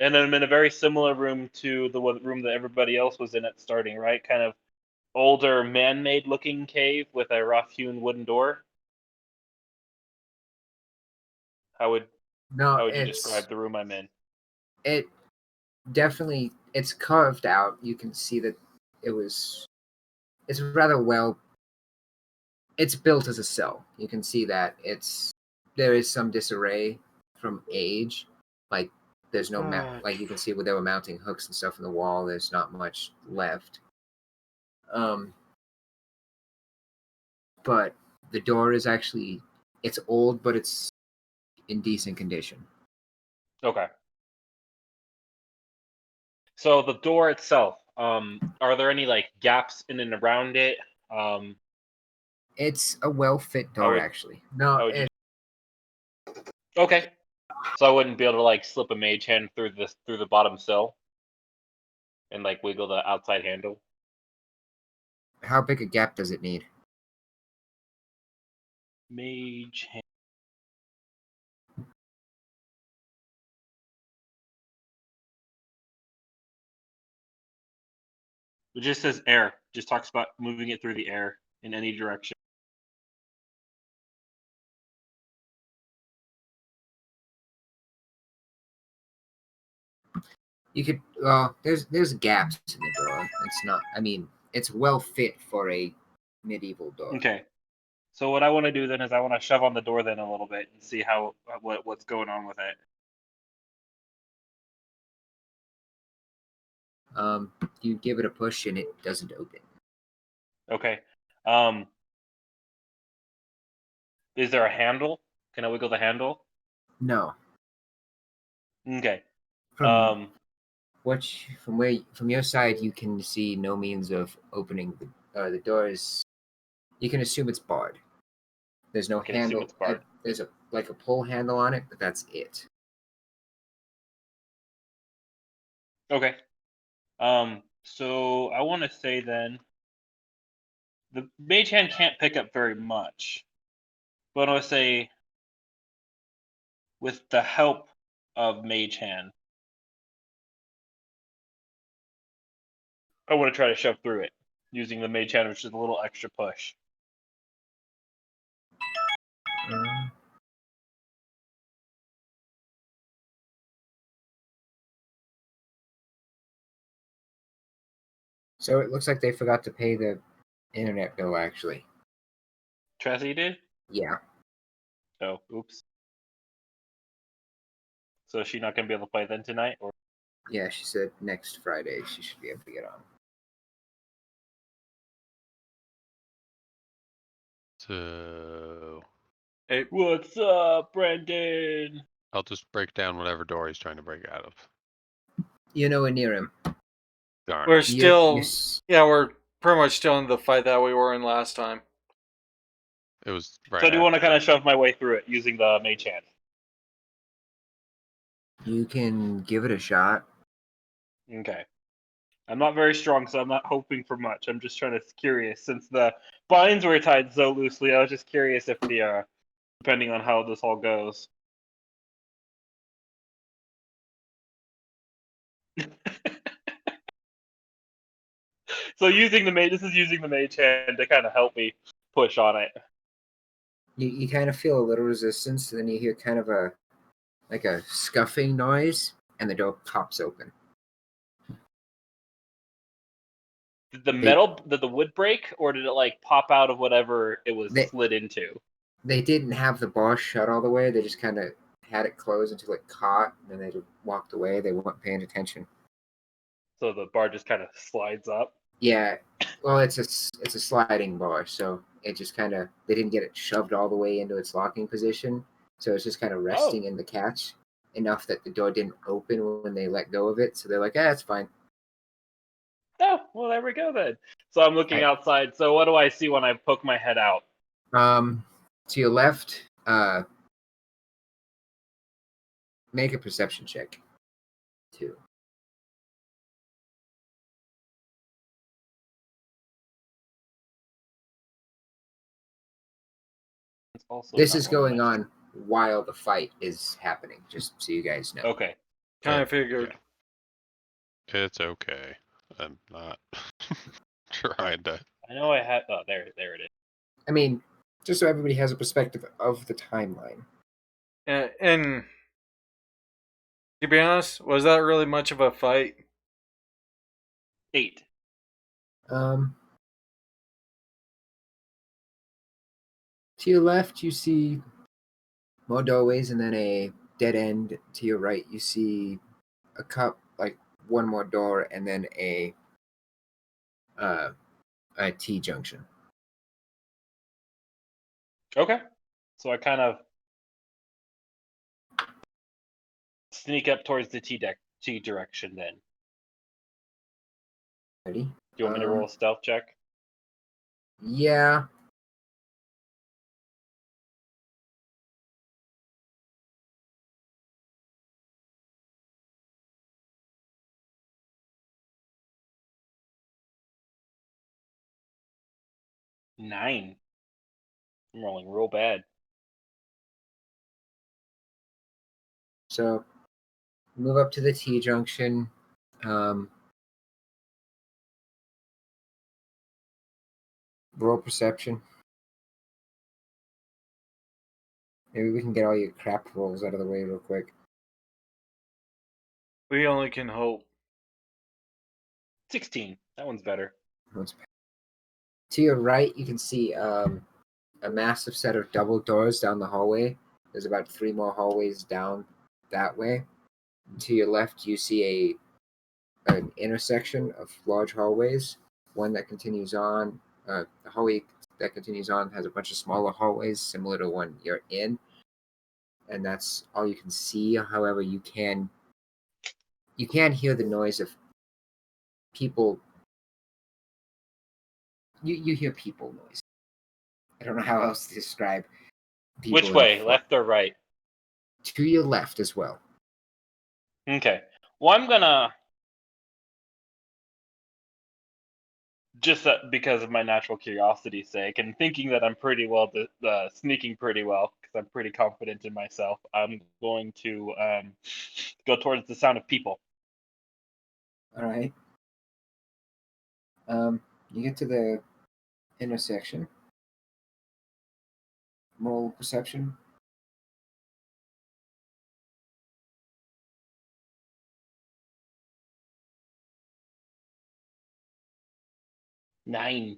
And I'm in a very similar room to the room that everybody else was in at starting, right? Kind of older, man-made looking cave with a rough-hewn wooden door. How would No, how would you describe the room I'm in? it definitely it's carved out. You can see that it's rather well. It's built as a cell. You can see that there is some disarray from age. Like there's no like you can see where they were mounting hooks and stuff in the wall. There's not much left. But the door is actually it's old, but it's in decent condition. Okay. So the door itself, are there any like gaps in and around it? It's a well-fit door, actually. No, how would you? Okay. So I wouldn't be able to like slip a mage hand through the bottom sill and like wiggle the outside handle. How big a gap does it need? Mage hand. It just says air. Just talks about moving it through the air in any direction. You could there's gaps in the door. It's not I mean, it's well fit for a medieval door. Okay. So what I want to do then is I want to shove on the door then a little bit and see how what's going on with it. You give it a push and it doesn't open. Okay. Is there a handle? Can I wiggle the handle? No. Okay. From your side, you can see no means of opening the doors. You can assume it's barred. There's no handle. There's a pull handle on it, but that's it. Okay. So I want to say then the mage hand can't pick up very much, but I want to say with the help of mage hand, I want to try to shove through it using the mage hand, which is a little extra push. So it looks like they forgot to pay the internet bill, actually. Tracy did? Yeah. Oh, oops. So is she not going to be able to play then tonight? Or yeah, she said next Friday she should be able to get on. So, hey, what's up, Brendan? I'll just break down whatever door he's trying to break out of. You're nowhere near him. Darn. We're still, we're pretty much still in the fight that we were in last time. It was right. So I do want to kind of shove my way through it using the mage hand. You can give it a shot. Okay. I'm not very strong, so I'm not hoping for much. I'm just trying to curious. Since the binds were tied so loosely, I was just curious if the depending on how this all goes. So using the mage, this is using the mage hand to kind of help me push on it. You kind of feel a little resistance, and then you hear kind of a scuffing noise, and the door pops open. Did the wood break, or did it like pop out of whatever it was slid into? They didn't have the bar shut all the way. They just kind of had it closed until it caught, and then they just walked away. They weren't paying attention. So the bar just kind of slides up? Yeah. Well, it's a sliding bar, so it just kind of, they didn't get it shoved all the way into its locking position, so it's just kind of resting in the catch enough that the door didn't open when they let go of it. So they're like, it's fine. Oh, well, there we go then. So I'm looking outside. So what do I see when I poke my head out? To your left, make a perception check. 2. This is going on while the fight is happening, just so you guys know. Okay. Kind of figured. It's okay. I'm not trying to. I know I had. Oh, there it is. I mean, just so everybody has a perspective of the timeline. And to be honest, was that really much of a fight? 8. To your left, you see more doorways, and then a dead end. To your right, you see a cup, like one more door, and then a T junction. Okay. So I kind of sneak up towards the T direction. Then, Ready? do you want me to roll a stealth check? Yeah. Nine. I'm rolling real bad. So move up to the T junction. Roll perception. Maybe we can get all your crap rolls out of the way real quick. We only can hope. 16. That one's better. To your right, you can see a massive set of double doors down the hallway. There's about 3 more hallways down that way. To your left, you see an intersection of large hallways. One that continues on. The hallway that continues on has a bunch of smaller hallways similar to one you're in, and that's all you can see. However, you can hear the noise of people. You hear people noise. I don't know how else to describe people. Which way, left or right? To your left as well. Okay. Well, I'm gonna just because of my natural curiosity's sake, and thinking that I'm pretty well sneaking pretty well because I'm pretty confident in myself. I'm going to go towards the sound of people. All right. You get to the intersection. Roll perception. Nine.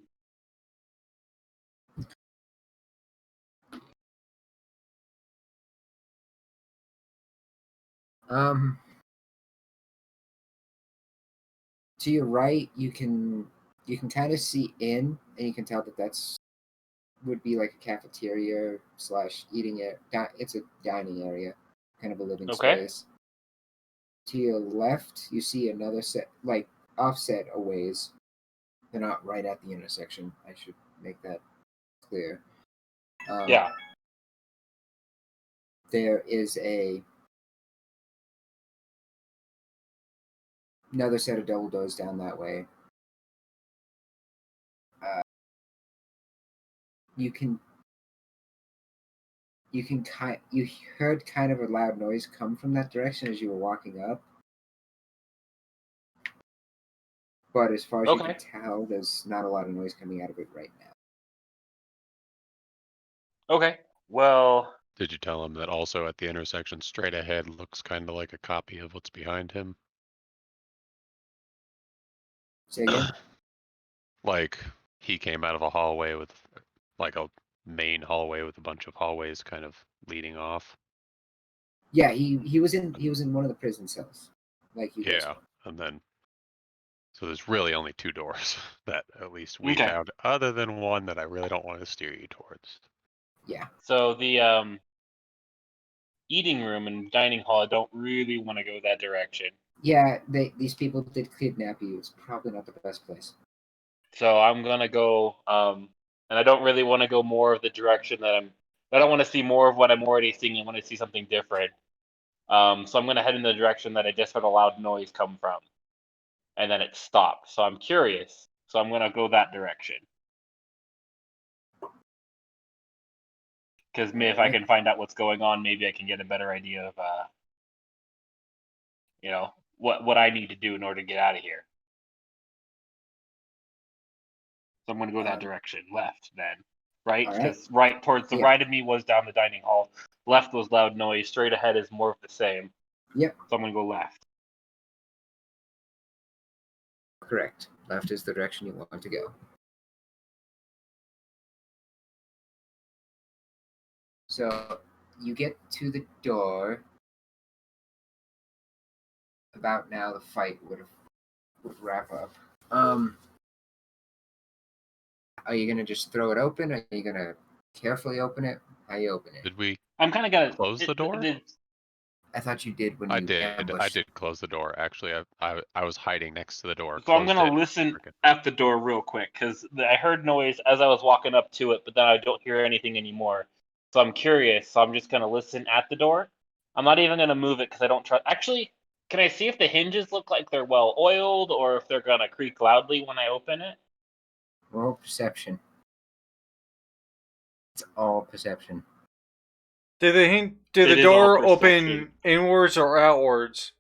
To your right, you can kind of see in, and you can tell that that's would be like a cafeteria / eating it. It's a dining area, kind of a living Okay. space. To your left, you see another set, like offset a ways. They're not right at the intersection. I should make that clear. Yeah. There is another set of double doors down that way. You heard kind of a loud noise come from that direction as you were walking up. But as far as you can tell, there's not a lot of noise coming out of it right now. Okay. Well, Did you tell him that also at the intersection straight ahead looks kind of like a copy of what's behind him? Say again? Like he came out of a hallway with like a main hallway with a bunch of hallways kind of leading off. Yeah, he was in one of the prison cells. Like you guys Yeah, were. and then so there's really only 2 doors that at least we Okay. found, other than one that I really don't want to steer you towards. Yeah. so the eating room and dining hall, I don't really want to go that direction. Yeah, these people did kidnap you. It's probably not the best place. So I'm gonna go, and I don't really want to go more of the direction that I don't want to see more of what I'm already seeing. I want to see something different. So I'm gonna head in the direction that I just heard a loud noise come from, and then it stopped. So I'm curious. So I'm gonna go that direction. Because if I can find out what's going on, maybe I can get a better idea of what I need to do in order to get out of here. So I'm going to go that direction, left then, right? all right. Because right towards the Yeah. right of me was down the dining hall. Left was loud noise. Straight ahead is more of the same. Yep, So I'm going to go left. correct. Left is the direction you want to go. So you get to the door. About now, the fight would wrap up. Are you gonna just throw it open? Are you gonna carefully open it? How you open it? Did we I'm kind of going to close the door? I thought you did when I you did. ambushed. I did close the door. Actually, I was hiding next to the door. So I'm closed going to it, listen freaking- at the door real quick because I heard noise as I was walking up to it, but then I don't hear anything anymore. So I'm curious. So I'm just going to listen at the door. I'm not even going to move it because I don't trust. Actually, can I see if the hinges look like they're well oiled or if they're going to creak loudly when I open it? Roll perception. It's all perception. Did It the is all door perception. open inwards or outwards?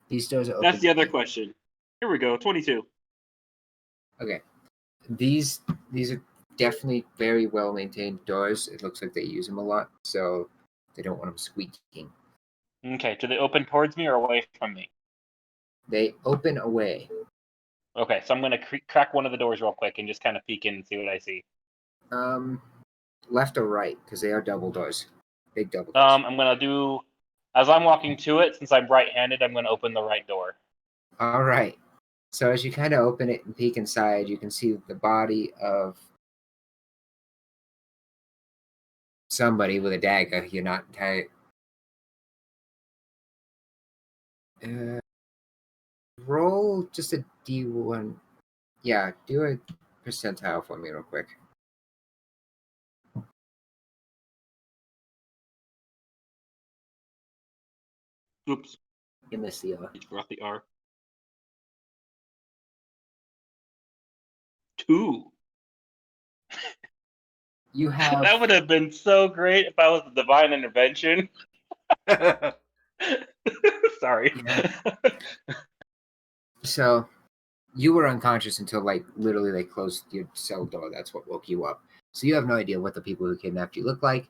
These doors are open. That's the other question. Here we go. 22. Okay. These are definitely very well maintained doors. It looks like they use them a lot, so they don't want them squeaking. Okay. Do they open towards me or away from me? They open away. Okay. So I'm going to crack one of the doors real quick and just kind of peek in and see what I see. Left or right, because they are double doors. Big double doors. I'm going to do, as I'm walking to it, since I'm right-handed, I'm going to open the right door. All right. So as you kind of open it and peek inside, you can see the body of somebody with a dagger. You're not entirely. Roll just a D1. Yeah, do a percentile for me real quick. Oops. You missed the R. I forgot the R. 2. You have. That would have been so great if I was a divine intervention. Sorry. Yeah. So you were unconscious until literally they closed your cell door. That's what woke you up. So you have no idea what the people who kidnapped you look like.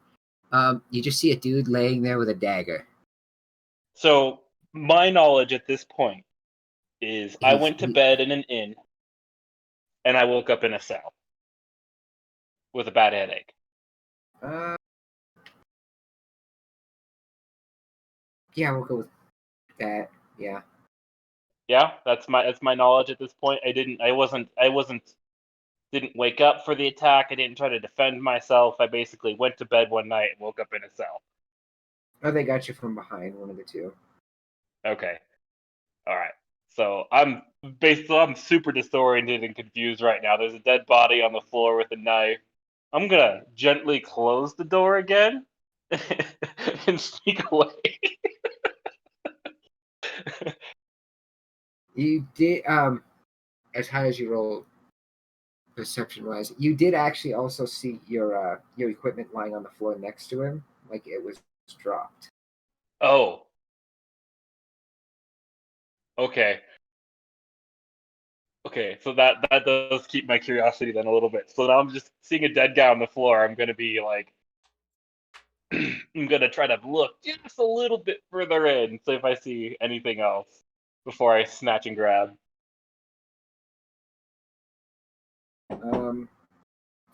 You just see a dude laying there with a dagger. So my knowledge at this point is I He's- went to he- bed in an inn and I woke up in a cell with a bad headache. Yeah, we'll go with that. Yeah. Yeah, that's my knowledge at this point. Didn't wake up for the attack. I didn't try to defend myself. I basically went to bed one night and woke up in a cell. Oh, they got you from behind, one of the two. Okay. All right. So I'm super disoriented and confused right now. There's a dead body on the floor with a knife. I'm gonna gently close the door again and sneak away. You did as high as you roll perception wise, you did actually also see your equipment lying on the floor next to him, like it was dropped. Oh. Okay. Okay, so that does keep my curiosity then a little bit. So now I'm just seeing a dead guy on the floor. I'm gonna be like, I'm gonna try to look just a little bit further in, see if I see anything else before I snatch and grab.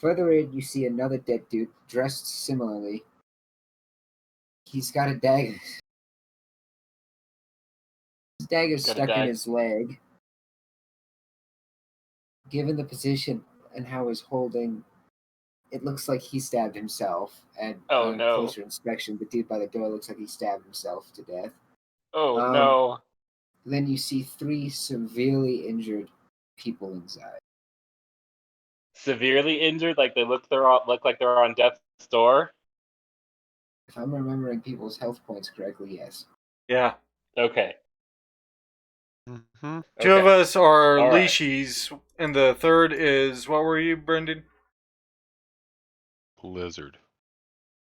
Further in, you see another dead dude dressed similarly. He's got a dagger. His dagger's Got a stuck in dag- his leg. Given the position and how he's holding, it looks like he stabbed himself. And Oh, on no. closer inspection, the dude by the door looks like he stabbed himself to death. Oh Um, no. Then you see 3 severely injured people inside. Severely injured, like look like they're on death's door. If I'm remembering people's health points correctly, yes. Yeah. Okay. Mhm. Two of us are All right. leashies, and the third is, what were you, Brendan? Lizard.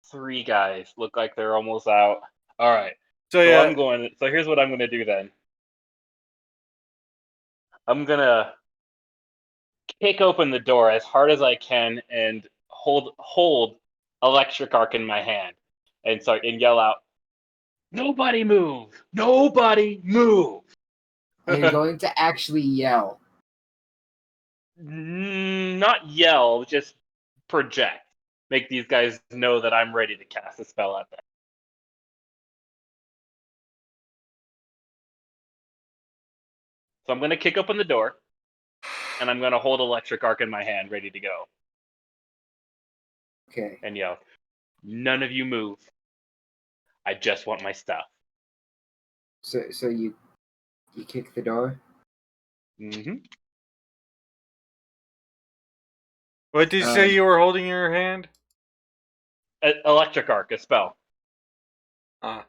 3 guys look like they're almost out. All right. So So yeah, I'm going. So here's what I'm gonna do then. I'm gonna kick open the door as hard as I can and hold electric arc in my hand and yell out, "Nobody move! Nobody move!" Are you going to actually yell? Not yell, just project. Make these guys know that I'm ready to cast a spell at them. So I'm gonna kick open the door, and I'm gonna hold electric arc in my hand, ready to go, Okay. and yell, "None of you move. I just want my stuff." So you kick the door? Mm-hmm. what did you say Um, you were holding in your hand? Electric arc, a spell. Ah,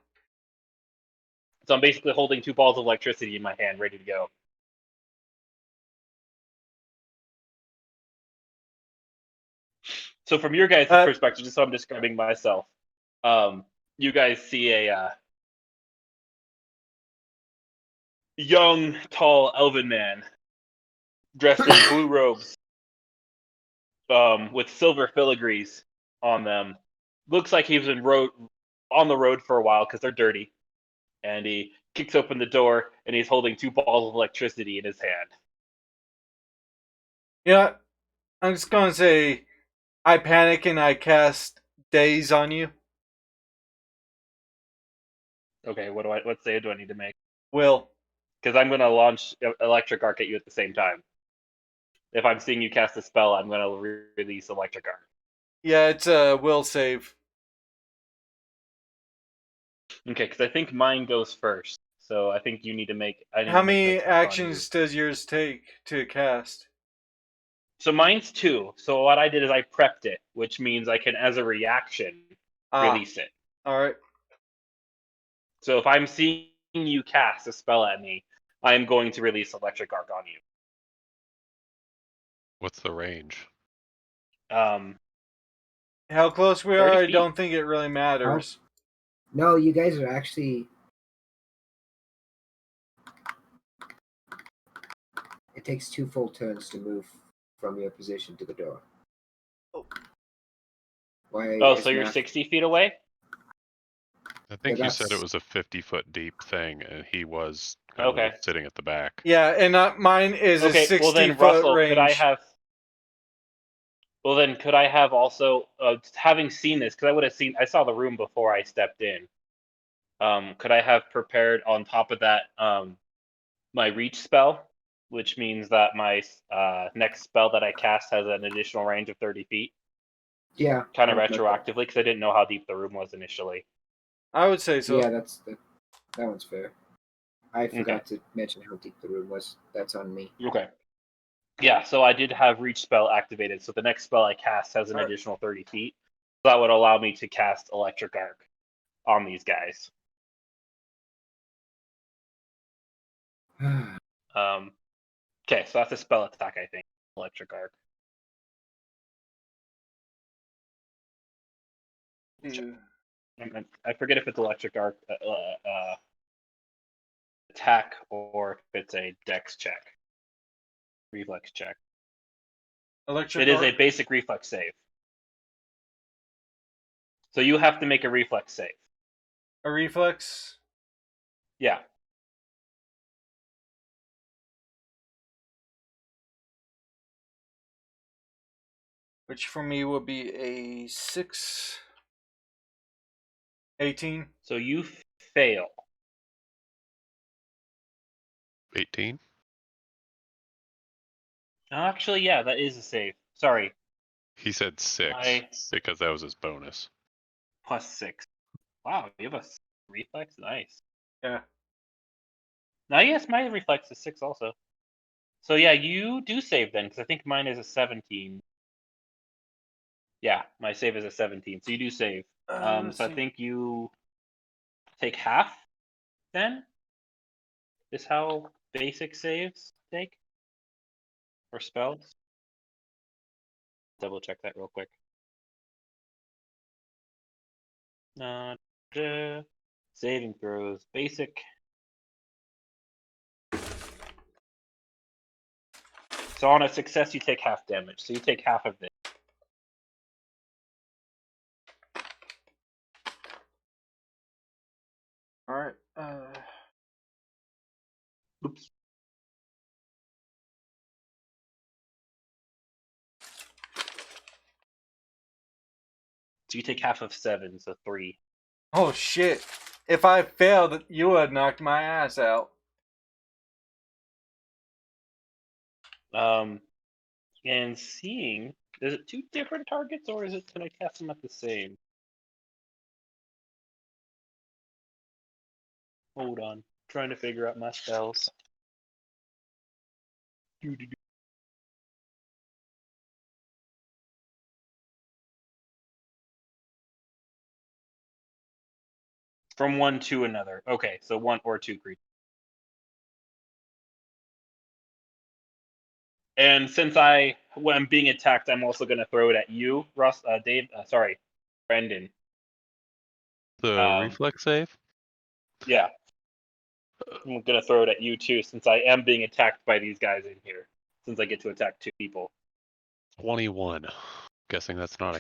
So I'm basically holding 2 balls of electricity in my hand, ready to go. So from your guys' perspective, just so I'm describing myself, you guys see a young, tall elven man dressed in blue robes, with silver filigrees on them. Looks like he's been on the road for a while because they're dirty. And he kicks open the door, and he's holding 2 balls of electricity in his hand. yeah. I'm just gonna say, I panic and I cast Daze on you. Okay, what save do I need to make? Will. Because I'm going to launch electric arc at you at the same time. If I'm seeing you cast a spell, I'm going to release electric arc. Yeah, it's a will save. Okay, because I think mine goes first. So I think you need to make. I need How to make many an attack on you. actions does yours take to cast? So mine's 2. So what I did is I prepped it, which means I can, as a reaction, release it. All right. So if I'm seeing you cast a spell at me, I am going to release electric arc on you. What's the range? Um, How close we 30 are, I feet. don't think it really matters. No, you guys are actually. It takes 2 full turns to move from your position to the door. Why? Are you oh, guys so you're not- 60 feet away? I think Yeah, you said it that's- was a 50-foot deep thing, and he was kind of Okay. sitting at the back. Yeah, and mine is a Okay, 60 well then, foot Russell, range. could I have? Well then, could I have also, having seen this, because I saw the room before I stepped in. Could I have prepared on top of that, my reach spell, which means that my next spell that I cast has an additional range of 30 feet, Yeah. kind of that- retroactively, because I didn't know how deep the room was initially. I would say so. Yeah, that one's fair. I forgot to mention how deep the room was. That's on me. Okay. Yeah, so I did have reach spell activated, so the next spell I cast has an Alright. additional 30 feet. So that would allow me to cast electric arc on these guys. Okay, so that's a spell attack, I think. Electric arc. Yeah. I forget if it's electric arc attack or if it's a dex check, reflex check. Electric It is a arc- basic reflex save. So you have to make a reflex save. a reflex. Yeah. Which for me would be a 6. 18. So you fail. 18? Actually, yeah, that is a save. Sorry, He said 6 I- because that was his bonus. +6. Wow, you have a reflex? Nice. Yeah. Now, yes, my reflex is 6 also. So yeah, you do save then, because I think mine is a 17. Yeah, my save is a 17, so you do save. Let's So I see. think you take half then? Is how basic saves take? Or spells? Double check that real quick. Saving throws. Basic. So on a success, you take half damage. So you take half of this. Alright. Oops. So you take half of 7, so 3. Oh shit. If I failed, you would have knocked my ass out. And seeing, is it 2 different targets or is it, can I cast them at the same? Hold on, trying to figure out my spells. From one to another. Okay, so 1 or 2 creatures. And since when I'm being attacked, I'm also going to throw it at you, Brendan. The reflex save? Yeah. I'm going to throw it at you too, since I am being attacked by these guys in here. Since I get to attack 2 people. 21. Guessing that's not a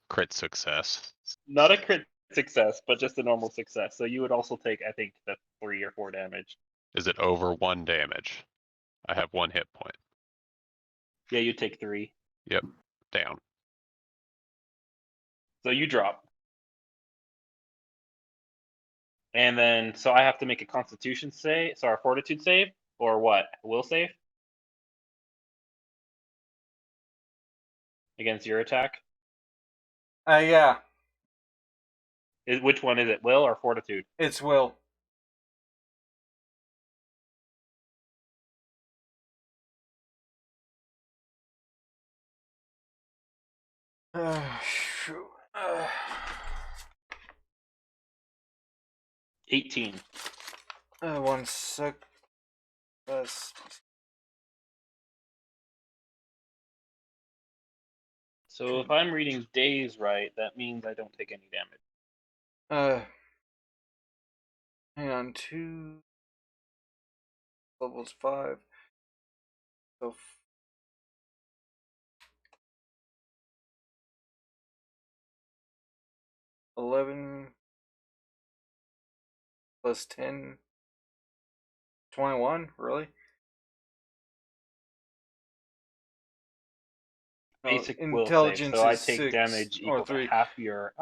crit success. Not a crit success, but just a normal success. So you would also take, I think, the 3 or 4 damage. Is it over 1 damage? I have 1 hit point. Yeah, you take 3. Yep. Down. So you drop. And then, so I have to make a Constitution save, so our Fortitude save, or what? Will save? Against your attack? Yeah. Which one is it, Will or Fortitude? It's Will. Shoot. 18. 1 sec. So if I'm reading days right, that means I don't take any damage. Hang on. 2 levels 5. So 11 plus 10. 21, really? Basic will save, intelligence so I is take 6 damage or equal 3. to half your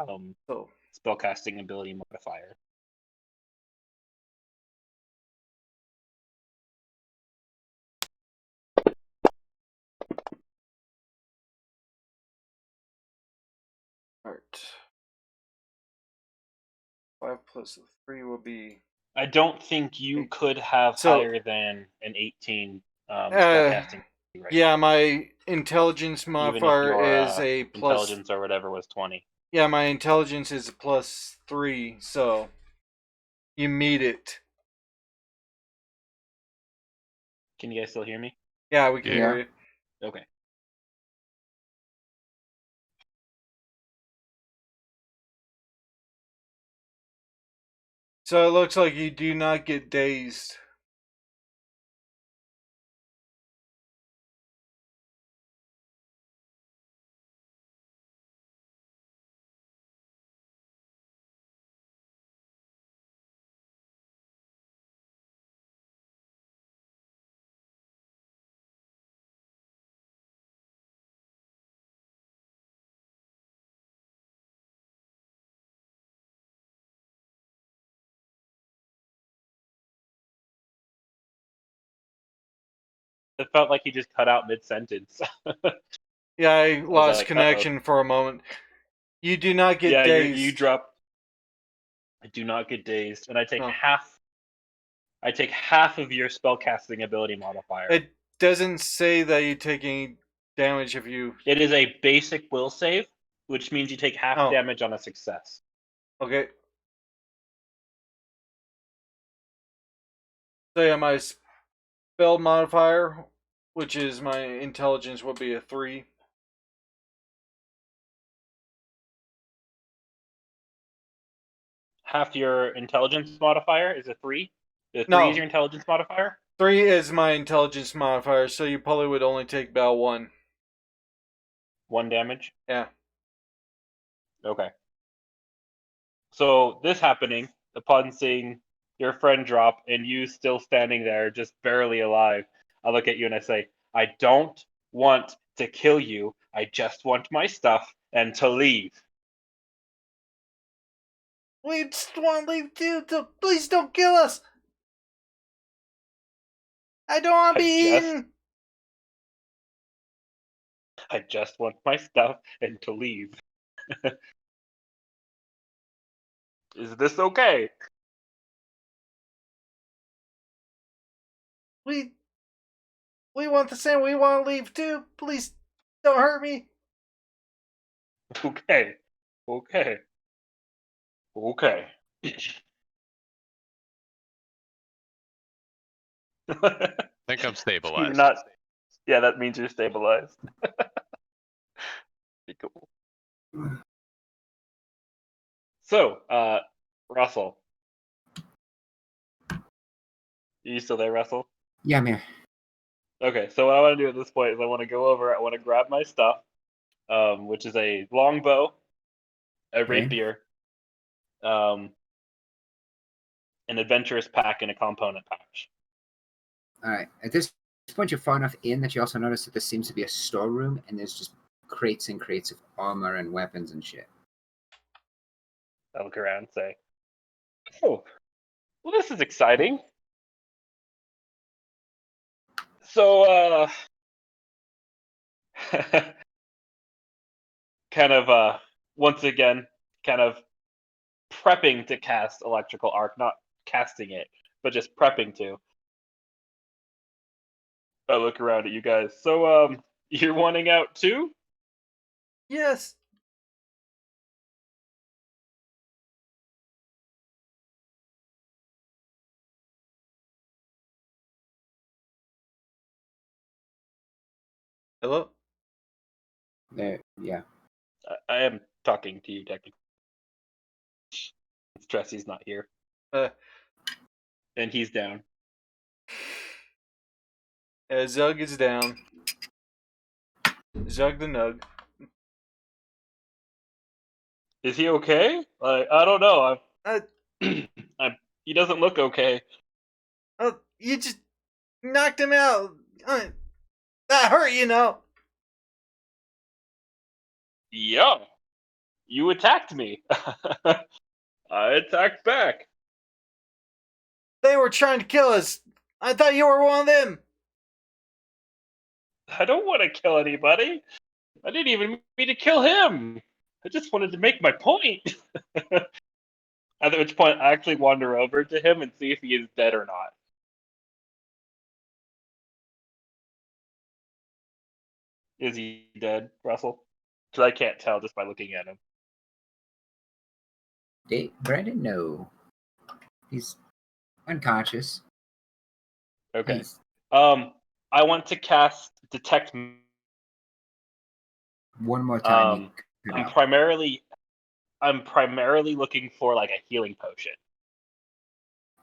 So spellcasting ability modifier. alright. 5 plus 3 will be. I don't think you could have So- higher than an 18 spellcasting right Yeah, now, my intelligence even if modifier your is a plus. intelligence or whatever was 20. Yeah, my intelligence is a plus 3, so you meet it. Can you guys still hear me? Yeah, we can Yeah. hear you. Okay. So it looks like you do not get dazed. It felt like he just cut out mid-sentence. Yeah, I lost like, connection for a moment. You do not get yeah, dazed. you drop. I do not get dazed, and I take Oh. half. I take half of your spellcasting ability modifier. It doesn't say that you take any damage if you. It is a basic will save, which means you take half Oh. damage on a success. Okay. So yeah, my spell modifier, which is my intelligence, would be a 3. half your intelligence modifier? Is it 3? The 3 No. is your intelligence modifier? 3 is my intelligence modifier, so you probably would only take about 1. 1 damage? Yeah. Okay. So this happening, upon seeing your friend drop and you still standing there, just barely alive, I look at you and I say, I don't want to kill you. I just want my stuff and to leave. We just want to leave too, so please don't kill us! I don't want to be eaten! I just want my stuff and to leave. Is this okay? We want the same, we want to leave too. Please don't hurt me. Okay. Okay. Okay. I think I'm You're stabilized. not. Yeah, that means you're stabilized. Pretty cool. So, Russell. Are you still there, Russell? Yeah, I'm here. Okay, so what I want to do at this point is I want to go over, I want to grab my stuff, which is a longbow, a Okay. rapier, an adventurous pack, and a component pouch. All right. At this point, you're far enough in that you also notice that this seems to be a storeroom, and there's just crates and crates of armor and weapons and shit. I look around and say, oh, well, this is exciting. So, kind of, once again, kind of prepping to cast electrical arc, not casting it, but just prepping to. I look around at you guys. So, you're wanting out too? Yes. Hello? There, yeah. I am talking to you, technically. Tressy's not here, Uh, and he's down. Zug is down. Zug the Nug. Is he okay? Like, I don't know. Uh, He doesn't look okay. You just knocked him out. That hurt, you know. Yeah, you attacked me. I attacked back. They were trying to kill us. I thought you were one of them. I don't want to kill anybody. I didn't even mean to kill him. I just wanted to make my point. At which point, I actually wander over to him and see if he is dead or not. Is he dead, Russell? Because I can't tell just by looking at him. Brandon, no. He's unconscious. Okay. He's I want to cast Detect. one more time. You cut I'm out. primarily looking for like a healing potion.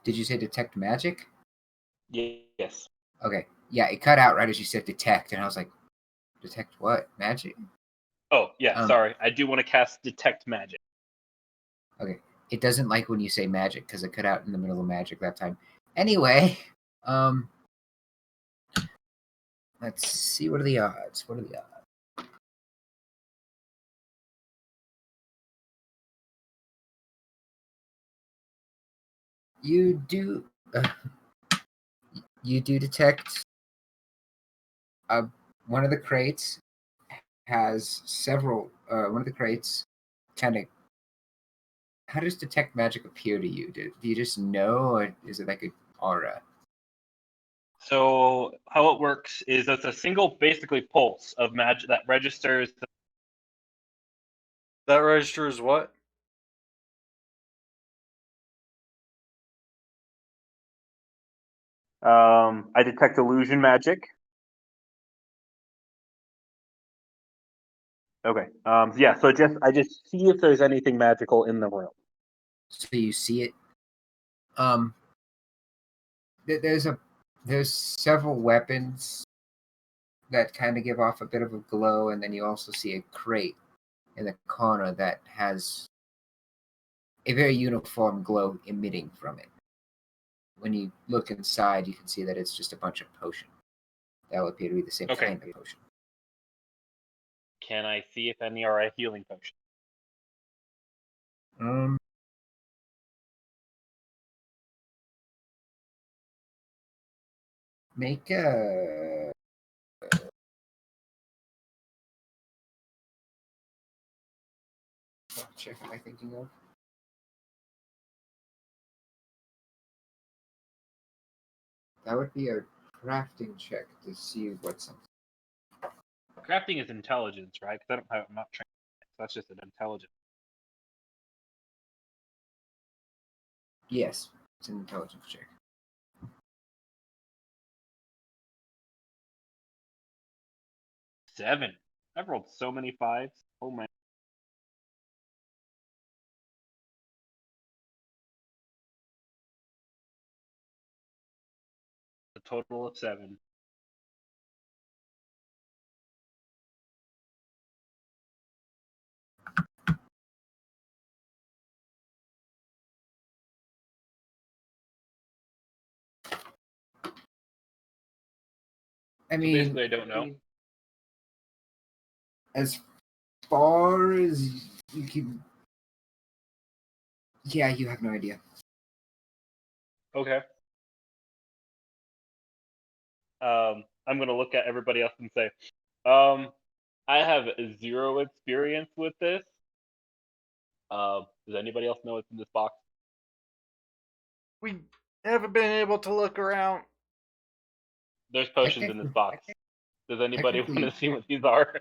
Did you say detect magic? Yes. Okay. Yeah, it cut out right as you said detect, and I was like, detect what? Magic? Oh, yeah, sorry. I do want to cast Detect Magic. Okay. It doesn't like when you say magic because it cut out in the middle of magic that time. Anyway, let's see. What are the odds? You do. You do detect. One of the crates has several. One of the crates kind of. How does detect magic appear to you? Do you just know, or is it like an aura? So how it works is it's a single, basically, pulse of magic that registers. That registers what? I detect illusion magic. Okay. Yeah. So I just see if there's anything magical in the room. so you see it. There's several weapons that kind of give off a bit of a glow, and then you also see a crate in the corner that has a very uniform glow emitting from it. When you look inside, you can see that it's just a bunch of potions. That will appear to be the same Okay. kind of potion. Can I see if any are a healing potion? Make a what check am I thinking of? That would be a crafting check to see what's something. Crafting is intelligence, right? Because I'm not trained. So that's just an intelligence. Yes, it's an intelligence check. 7. I've rolled so many 5s. Oh my. A total of 7. I So mean, basically, I don't know. as far as you can, yeah, you have no idea. Okay. I'm gonna look at everybody else and say, I have 0 experience with this. Does anybody else know what's in this box? We haven't been able to look around. There's potions in this box. Does anybody want to see what these are?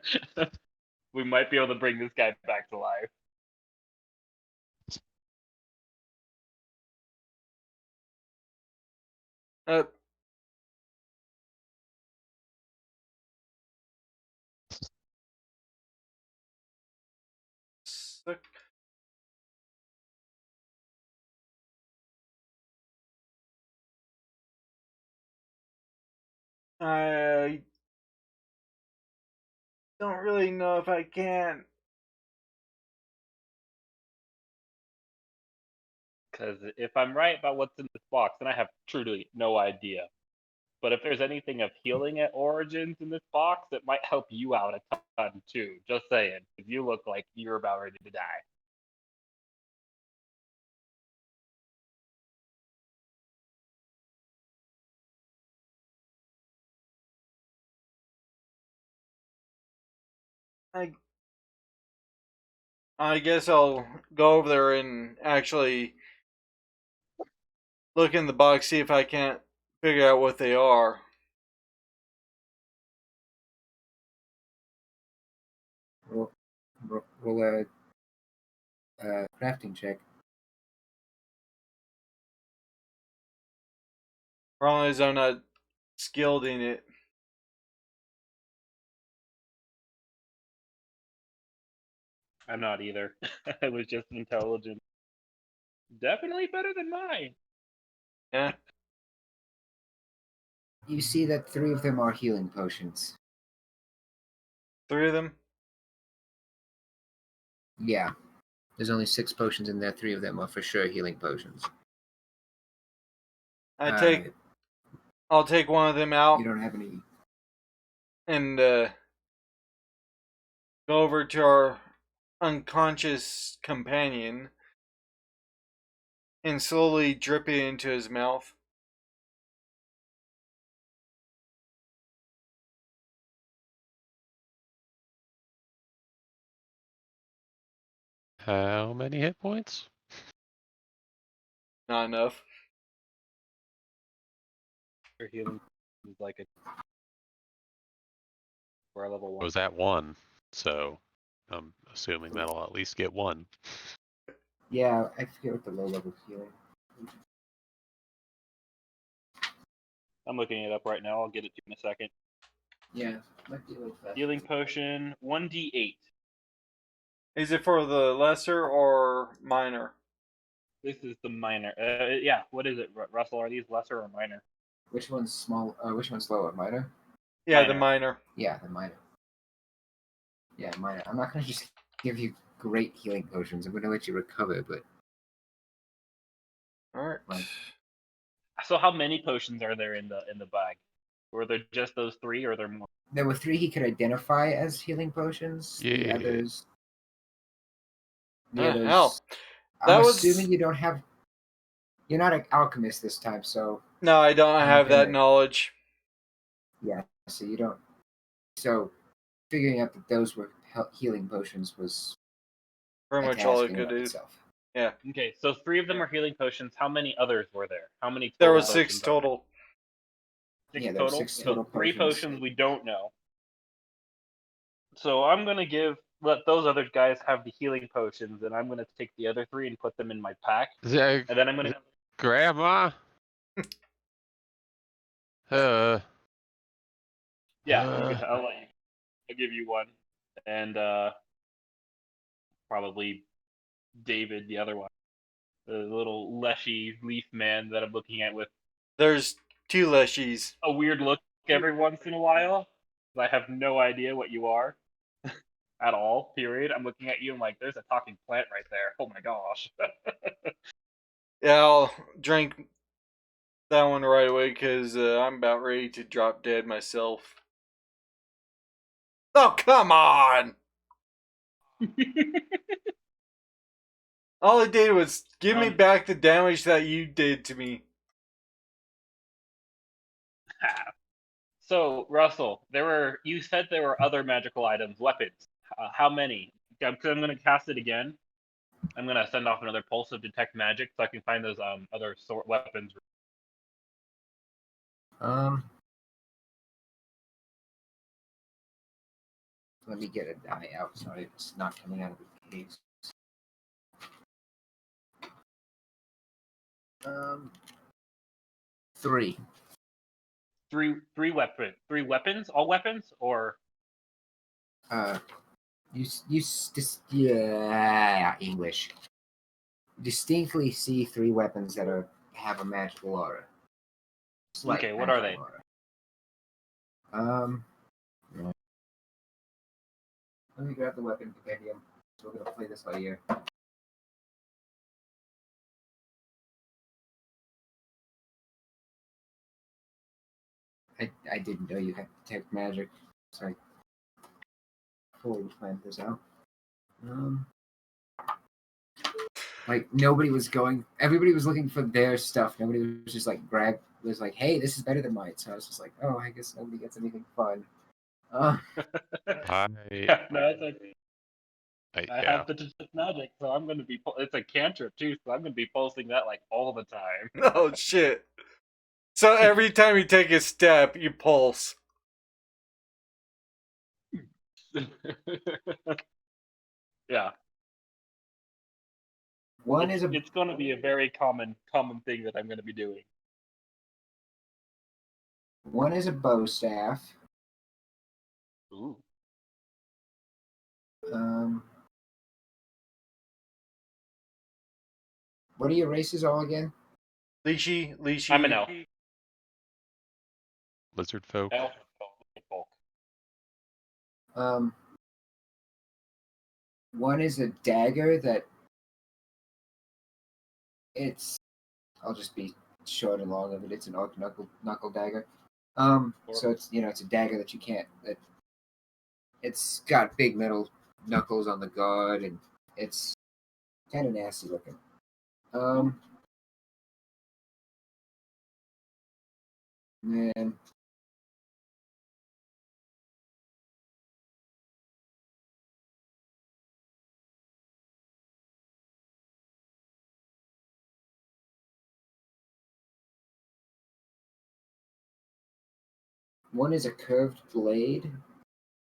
We might be able to bring this guy back to life. Uh, Sick. I don't really know if I can. Because if I'm right about what's in this box, then I have truly no idea. But if there's anything of healing at Origins in this box, it might help you out a ton too. Just saying, because you look like you're about ready to die. I guess I'll go over there and actually look in the box, see if I can't figure out what they are. Roll a crafting check. Problem is, I'm not skilled in it. I'm not either. I was just intelligent. Definitely better than mine. Yeah. You see that 3 of them are healing potions. 3 of them? Yeah. There's only 6 potions in there. 3 of them are for sure healing potions. I'll take one of them out. You don't have any. And go over to our unconscious companion and slowly drip it into his mouth. How many hit points? Not enough. Your healing is like a. We're level 1. I was at 1, so I'm assuming that'll at least get 1. Yeah, I forget what the low level healing. I'm looking it up right now. I'll get it to you in a second. Yeah, might be a little fast. Healing potion, 1d8. Is it for the lesser or minor? This is the minor. Yeah. What is it, Russell? Are these lesser or minor? Which one's small? Which one's lower? Minor? Yeah, the Minor. minor. Yeah, the minor. Yeah, minor. I'm not gonna just give you great healing potions. I'm gonna let you recover, but All right. Right. So how many potions are there in the bag? Were there just those 3, or are there more? there were 3 he could identify as healing potions. The Yeah. others. The Ah, others. hell. I'm That was- assuming you don't have. You're not an alchemist this time, so No, I don't have that Okay. knowledge. yeah. So you don't. So figuring out that those were healing potions was Pretty a much all task I in and could of do. itself. Okay, so 3 of them are healing potions. How many others were there? How many total There was potions 6 are there? total. 6 Yeah, there were total? 6 So total 3 potions. potions we don't know. So I'm gonna let those other guys have the healing potions, and I'm gonna take the other 3 and put them in my pack, Yeah, and then I'm gonna. Grandma. uh, Yeah, Uh. I'll let you. I'll give you one, and probably David the other one, the little leshy leaf man that I'm looking at with There's 2 leshies. a weird look every once in a while. I have no idea what you are at all. Period. I'm looking at you. I'm like, there's a talking plant right there. Oh my gosh. Yeah, I'll drink that one right away because I'm about ready to drop dead myself. Oh, come on! All it did was give me back the damage that you did to me. So Russell, you said there were other magical items, weapons. How many? I'm gonna cast it again. I'm gonna send off another pulse of detect magic so I can find those other sort weapons. Let me get a die out so it's not coming out of the case. 3. Three weapons, all weapons, or Yeah, English. Distinctly see 3 weapons that have a magical aura. Slight Okay, what are magical they? Aura. Let me grab the weapon compendium. So we're gonna play this by ear. I didn't know you had detect magic, so I fully planned this out. Like everybody was looking for their stuff. Nobody was just like was like, hey, this is better than mine. So I was just like, oh, I guess nobody gets anything fun. I Yeah, no, it's okay. I yeah. have the detect magic, so I'm gonna be. It's a cantrip too, so I'm gonna be pulsing that like all the time. Oh, shit. So every time you take a step, you pulse. Yeah. It's going to be a very common thing that I'm going to be doing. One is a bow staff. Ooh. What are your races all again? Leashy. I'm an elf. Lizard folk. Elf. One is a dagger that I'll just be short and long of it. It's an orc knuckle dagger. So it's a dagger that you can't. It's got big metal knuckles on the guard, and it's kind of nasty looking. Man. One is a curved blade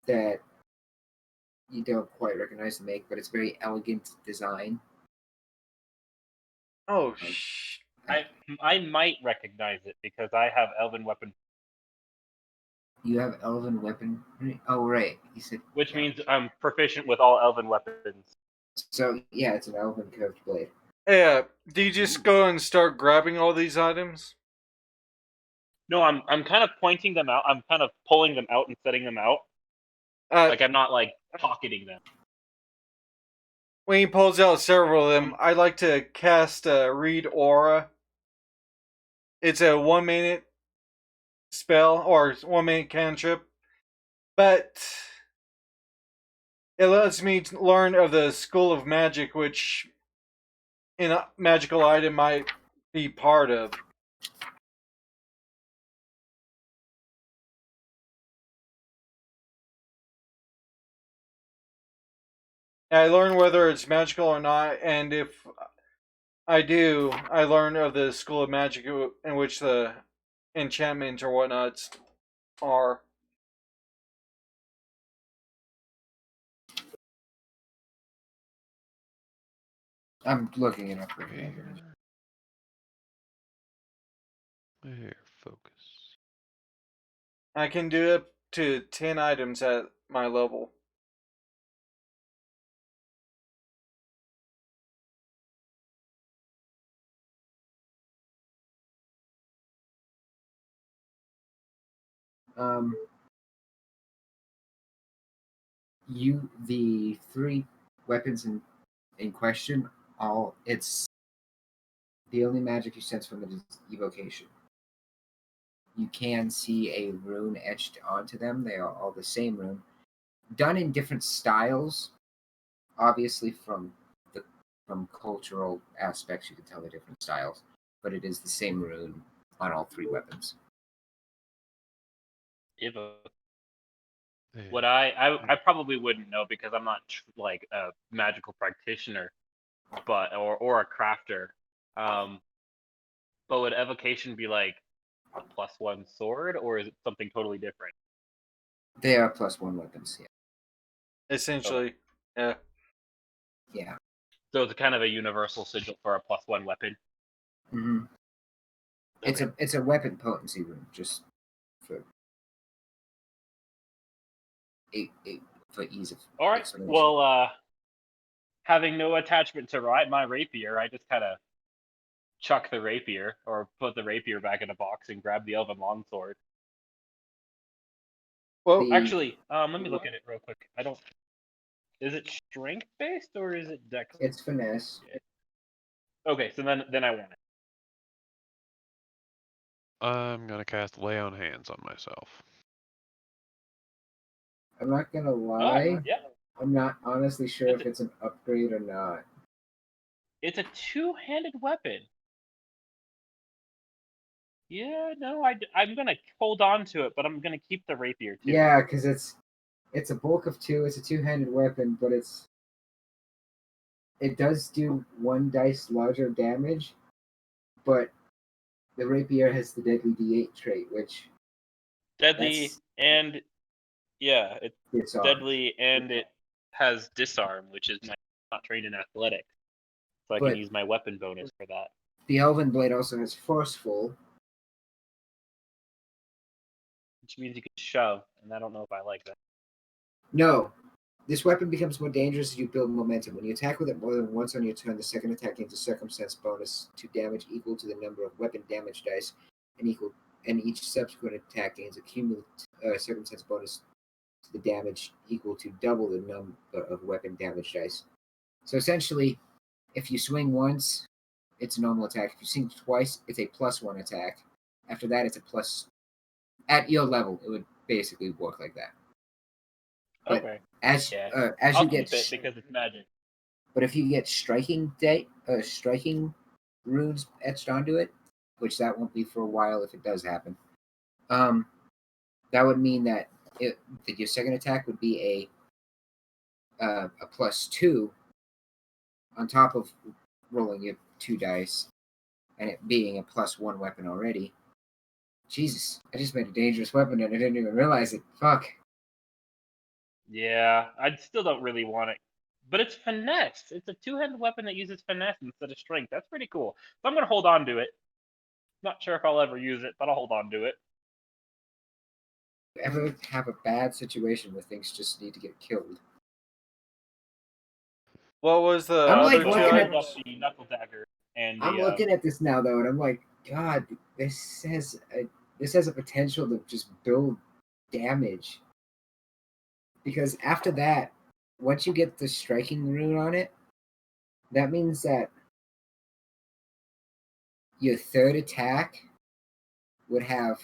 that you don't quite recognize the make, but it's very elegant design. Oh, I might recognize it because I have elven weapon. You have elven weapon. Oh right, you said. Which means I'm proficient with all elven weapons. So yeah, it's an elven curved blade. Yeah, do you just go and start grabbing all these items? No, I'm kind of pointing them out. I'm kind of pulling them out and setting them out. Like I'm not like pocketing them. When he pulls out several of them, I like to cast Read Aura. It's a 1 minute spell or 1 minute cantrip, but it lets me learn of the School of Magic, which in a magical item might be part of. And I learn whether it's magical or not, and if I do, I learn of the School of Magic in which the enchantments or whatnots are. I'm looking it up right here. There, focus. I can do up to 10 items at my level. Um, the 3 weapons in question, it's the only magic you sense from it is evocation. You can see a rune etched onto them. They are all the same rune, done in different styles. Obviously, from cultural aspects, you can tell the different styles, but it is the same rune on all 3 weapons. There. What I probably wouldn't know because I'm not like a magical practitioner, but or a crafter. But would evocation be like a +1 sword, or is it something totally different? They are +1 weapons. Yeah. Essentially, yeah. Yeah. So it's kind of a universal sigil for a +1 weapon. Mm-hmm. Okay. It's a weapon potency rune, just for for ease of All right. explanation. Well, having no attachment to my rapier, I just kind of chuck the rapier or put the rapier back in a box and grab the elven longsword. Well, Actually, let me look at it real quick. I don't. Is it strength based or is it dex? It's finesse. Okay, so then I want it. I'm gonna cast Lay on Hands on myself. I'm not gonna lie. Yeah. I'm not honestly sure if it's an upgrade or not. It's a two-handed weapon. Yeah, no, I'm gonna hold on to it, but I'm gonna keep the rapier too. Yeah, because it's a bulk of 2. It's a 2-handed weapon, but it does do 1 dice larger damage. But the rapier has the deadly D8 trait, which Deadly and yeah, it's disarm. deadly and it has disarm, which is not trained in athletics, so I can use my weapon bonus for that. The Elven Blade also has forceful, which means you can shove, and I don't know if I like that. No. This weapon becomes more dangerous as you build momentum. When you attack with it more than once on your turn, the second attack gains a circumstance bonus to damage equal to the number of weapon damage dice, and each subsequent attack gains a cumulative circumstance bonus to the damage equal to double the number of weapon damage dice. So essentially, if you swing once, it's a normal attack. If you swing twice, it's a +1 attack. After that, it's a plus. At your level, it would basically work like that. But okay. As I'll you get keep it because it's magic. But if you get striking runes etched onto it, which that won't be for a while if it does happen, that would mean that your second attack would be a +2 on top of rolling your 2 dice, and it being a +1 weapon already. Jesus, I just made a dangerous weapon and I didn't even realize it. Fuck. Yeah, I still don't really want it. But it's finesse. It's a two-handed weapon that uses finesse instead of strength. That's pretty cool. So I'm going to hold on to it. Not sure if I'll ever use it, but I'll hold on to it. Ever have a bad situation where things just need to get killed? What was the I'm, other like, two looking at- items? The knuckle dagger and the. I'm looking at this now though, and I'm like, God, this has a potential to just build damage. Because after that, once you get the striking rune on it, that means that your third attack would have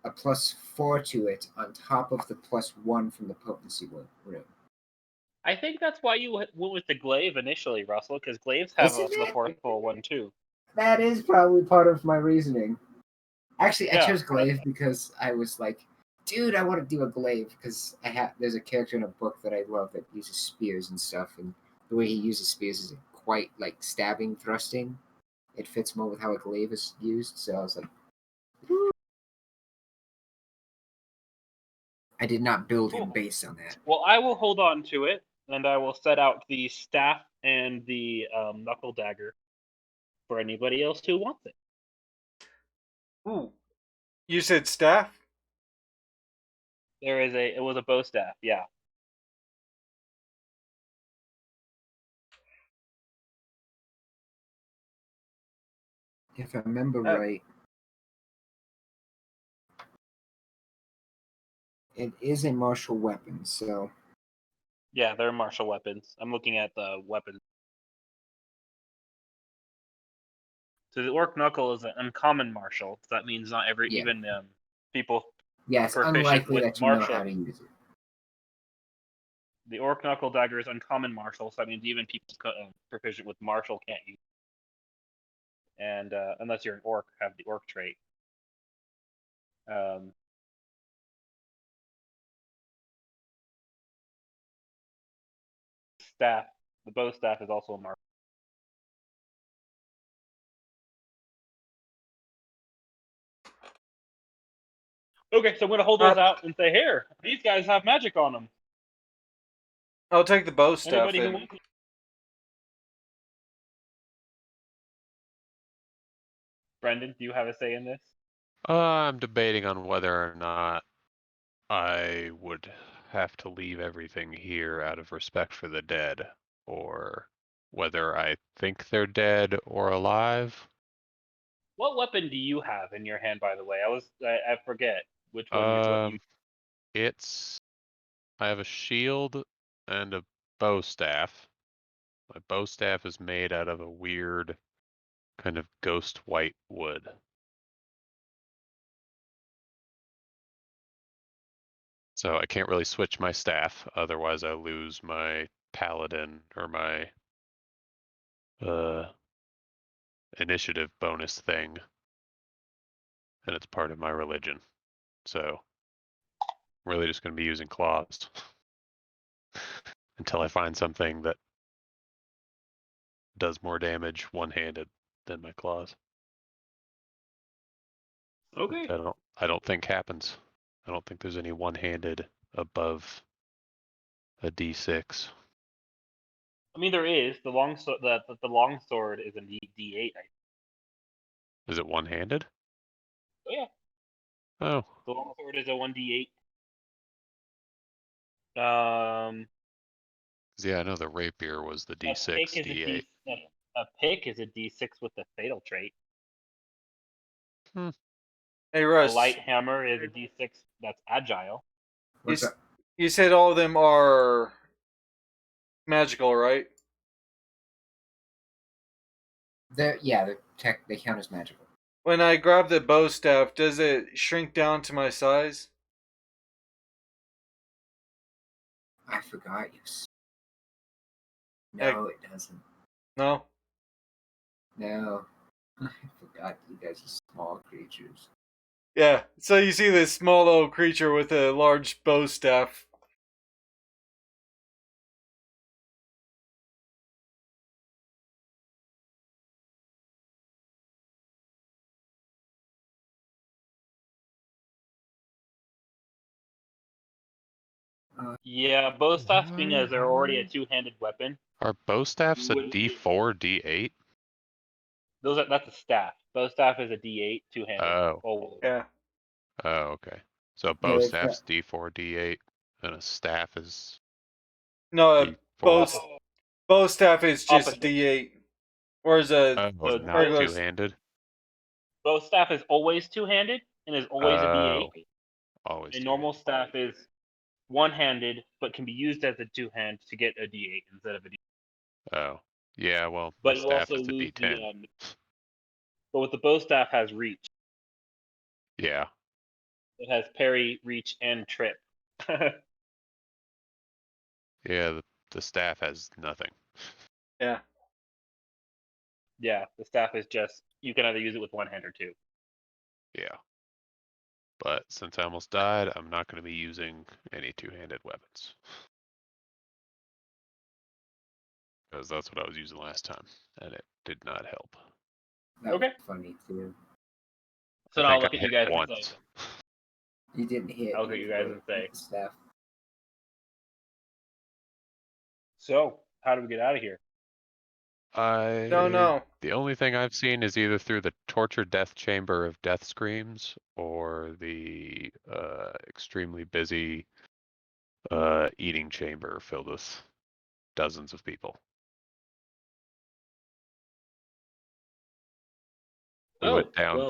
a +4 to it on top of the +1 from the potency rune. I think that's why you went with the glaive initially, Russell, because glaives have Isn't the it? forceful one too. That is probably part of my reasoning. Actually, I Yeah. chose glaive because I was like, dude, I want to do a glaive because there's a character in a book that I love that uses spears and stuff, and the way he uses spears is quite like stabbing, thrusting. It fits more with how a glaive is used, so I was like, I did not build him Cool. based on that. Well, I will hold on to it, and I will set out the staff and the knuckle dagger for anybody else who wants it. Ooh. You said staff? It was a bow staff, yeah. If I remember right, it is a martial weapon, so Yeah, they're martial weapons. I'm looking at the weapons. So the orc knuckle is an uncommon martial. So that means not Yeah. even people. yes, Proficient unlikely with that you know martial. how to use it. The orc knuckle dagger is uncommon martial, so that means even people proficient with martial can't use it. And unless you're an orc, have the orc trait. Staff, the bow staff is also a martial. Okay, so I'm gonna hold those out and say, here, these guys have magic on them. I'll take the bow staff Anybody who then. wants. Brendan, do you have a say in this? I'm debating on whether or not I would have to leave everything here out of respect for the dead, or whether I think they're dead or alive. What weapon do you have in your hand, by the way? I forget which one what you. I have a shield and a bow staff. My bow staff is made out of a weird kind of ghost white wood. So I can't really switch my staff, otherwise I lose my paladin or my initiative bonus thing. And it's part of my religion. So I'm really just going to be using claws until I find something that does more damage one-handed than my claws. Okay. Which I don't think happens. I don't think there's any one-handed above a D6. I mean, there is the long the long sword is a D8. Is it one-handed? Oh yeah, Oh, the long sword is a 1D8. yeah, I know the rapier was the D6, D8. A pick is a D6 with the fatal trait. Hey A Russ, light hammer is a D6 that's agile. What's up? you said all of them are magical, right? They count as magical. When I grab the bow staff, does it shrink down to my size? I forgot you. No, it doesn't. No? No. I forgot you guys are small creatures. Yeah, so you see this small little creature with a large bow staff. Yeah, bow staff being as they're already a two-handed weapon. Are bow staffs a Wouldn't be- D4, D8? That's a staff. Bow staff is a D8 two-handed. Oh. Yeah. Oh, okay. So a Yeah, bow they've staff's D4, D8, and a staff is No, Bow staff is just Opposite. D8. Whereas a Oh, So not regular two-handed. bow staff is always two-handed and is always a D8. Oh, always. A two-handed. normal staff is one-handed, but can be used as a two-hand to get a D8 instead of a D8. Oh, yeah. Well, But the you staff also is the lose D10. the but with the bow staff has reach. Yeah. It has parry, reach, and trip. Yeah. The staff has nothing. yeah. Yeah, the staff is just you can either use it with one hand or two. Yeah. But since I almost died, I'm not going to be using any two-handed weapons. Because that's what I was using last time, and it did not help. That Okay. was funny too. So I now I'll think look I at you hit guys and once. say, You didn't hit. I'll look at you guys hit and say, with the staff. so how do we get out of here? No. The only thing I've seen is either through the torture death chamber of death screams or the extremely busy eating chamber filled with dozens of people. We went down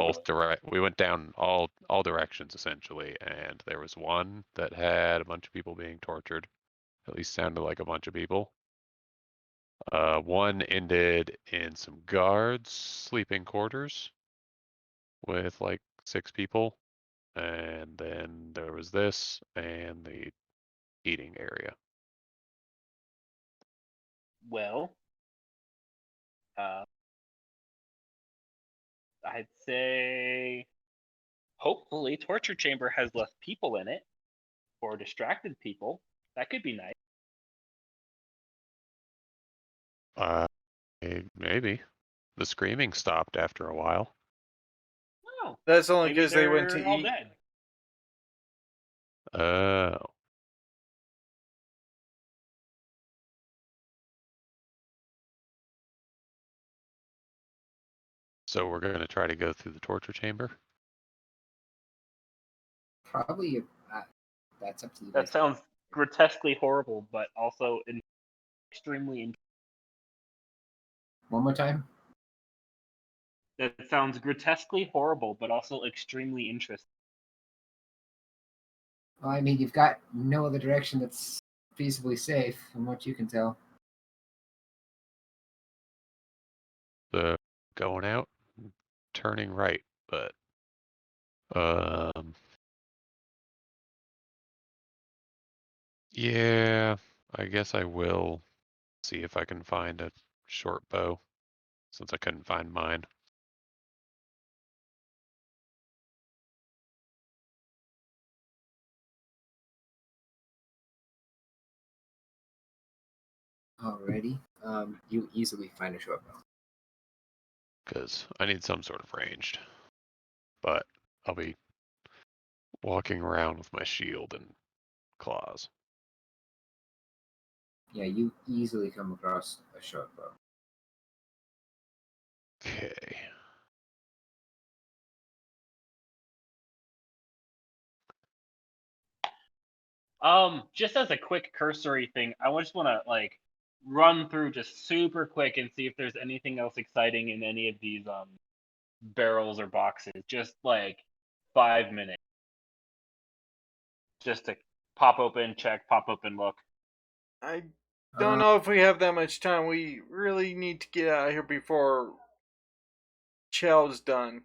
we went down all directions essentially, and there was one that had a bunch of people being tortured. At least sounded like a bunch of people. One ended in some guards' sleeping quarters with like 6 people. And then there was this and the eating area. Well, I'd say hopefully torture chamber has less people in it or distracted people. That could be nice. Maybe. The screaming stopped after a while. Oh, That's only maybe because they went they're to all eat. dead. Oh. So we're going to try to go through the torture chamber? Probably. That's up to you. That guys. sounds grotesquely horrible, but also extremely. One more time. That sounds grotesquely horrible, but also extremely interesting. Well, I mean, you've got no other direction that's feasibly safe, from what you can tell. The going out, turning right, but yeah, I guess I will see if I can find a short bow, since I couldn't find mine. Alrighty. You easily find a short bow. Because I need some sort of ranged. But I'll be walking around with my shield and claws. Yeah, you easily come across a short bow. Okay. Just as a quick cursory thing, I just want to like run through just super quick and see if there's anything else exciting in any of these barrels or boxes. Just like 5 minutes, just to pop open, check, pop open, look. I don't know if we have that much time. We really need to get out of here before Chow's done.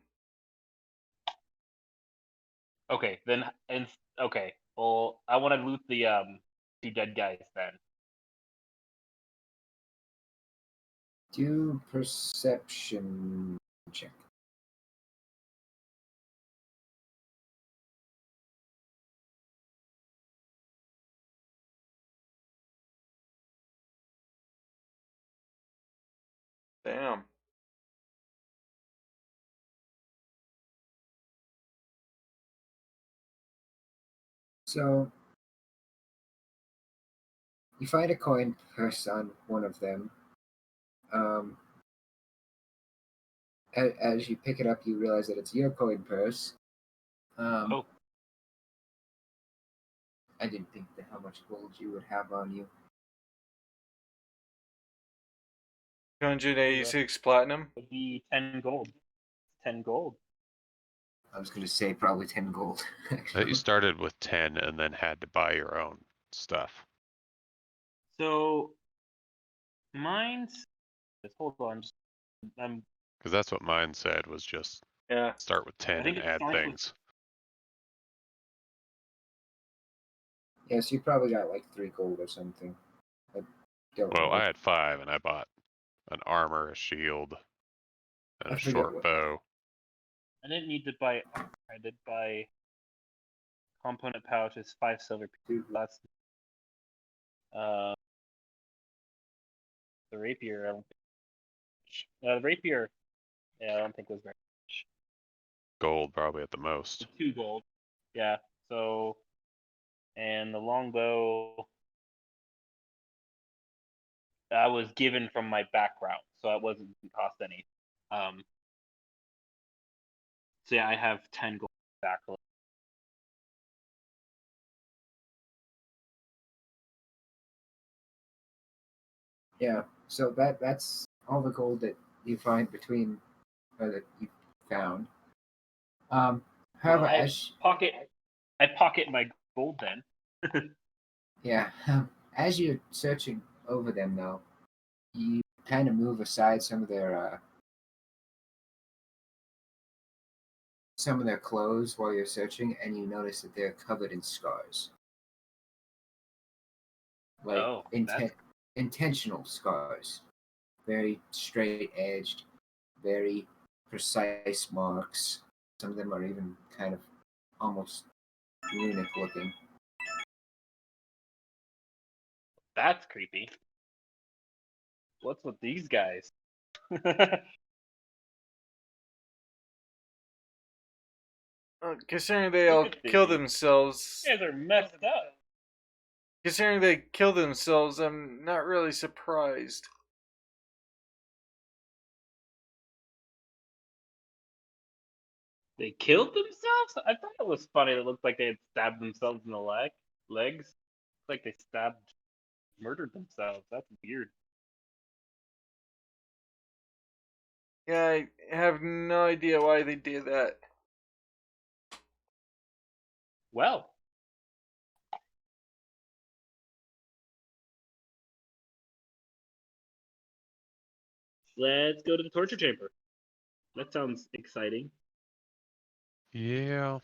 Okay, then okay. Well, I want to loot the 2 dead guys then. Do perception check. Damn. So you find a coin purse on one of them. As you pick it up, you realize that it's your coin purse. Oh. I didn't think that how much gold you would have on you. 286 platinum. Would be 10 gold. 10 gold. I was gonna say probably 10 gold. I thought actually. you started with 10 and then had to buy your own stuff. So mine's. Hold on. I'm. Because that's what mine said, was just Yeah. start with 10 think and it add starts with- things. Yes, you probably got like 3 gold or something. I don't Well, know. I had 5 and I bought an armor, a shield, and I a forget short what- bow. I didn't need to buy. I did buy. Component pouches, 5 silver pieces. That's. The rapier. I don't think. The rapier. Yeah, I don't think was very much. Gold probably at the most. 2 gold. Yeah. So. And the longbow. I was given from my background, so it wasn't didn't cost any. So yeah, I have 10 gold back. Yeah, so that's all the gold that you find between, or that you found. However, Well, I pocket my gold then. yeah, as you're searching over them, though, you kind of move aside some of their clothes while you're searching, and you notice that they're covered in scars, like Oh, that's- intentional scars, very straight edged, very precise marks. Some of them are even kind of almost runic looking. That's creepy. What's with these guys? Considering they all Look at killed these. themselves, You guys are messed up. considering they killed themselves, I'm not really surprised. They killed themselves? I thought it was funny. It looked like they had stabbed themselves in the legs. Like they murdered themselves. That's weird. Yeah, I have no idea why they did that. Well, let's go to the torture chamber. That sounds exciting. Yeah.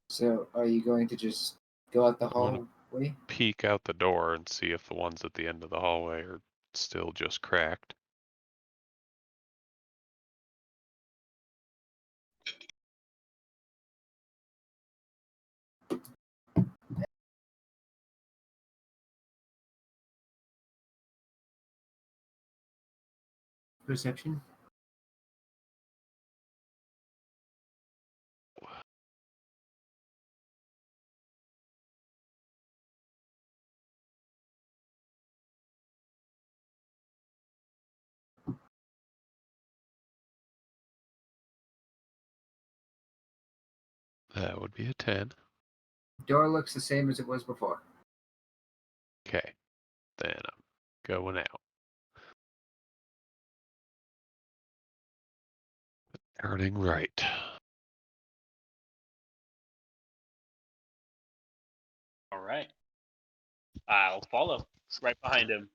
So, are you going to just go out the I wanna- hallway? Peek out the door and see if the ones at the end of the hallway are still just cracked. Perception? That would be a 10. Door looks the same as it was before. Okay. Then I'm going out. Turning right. All right. I'll follow. Right behind him.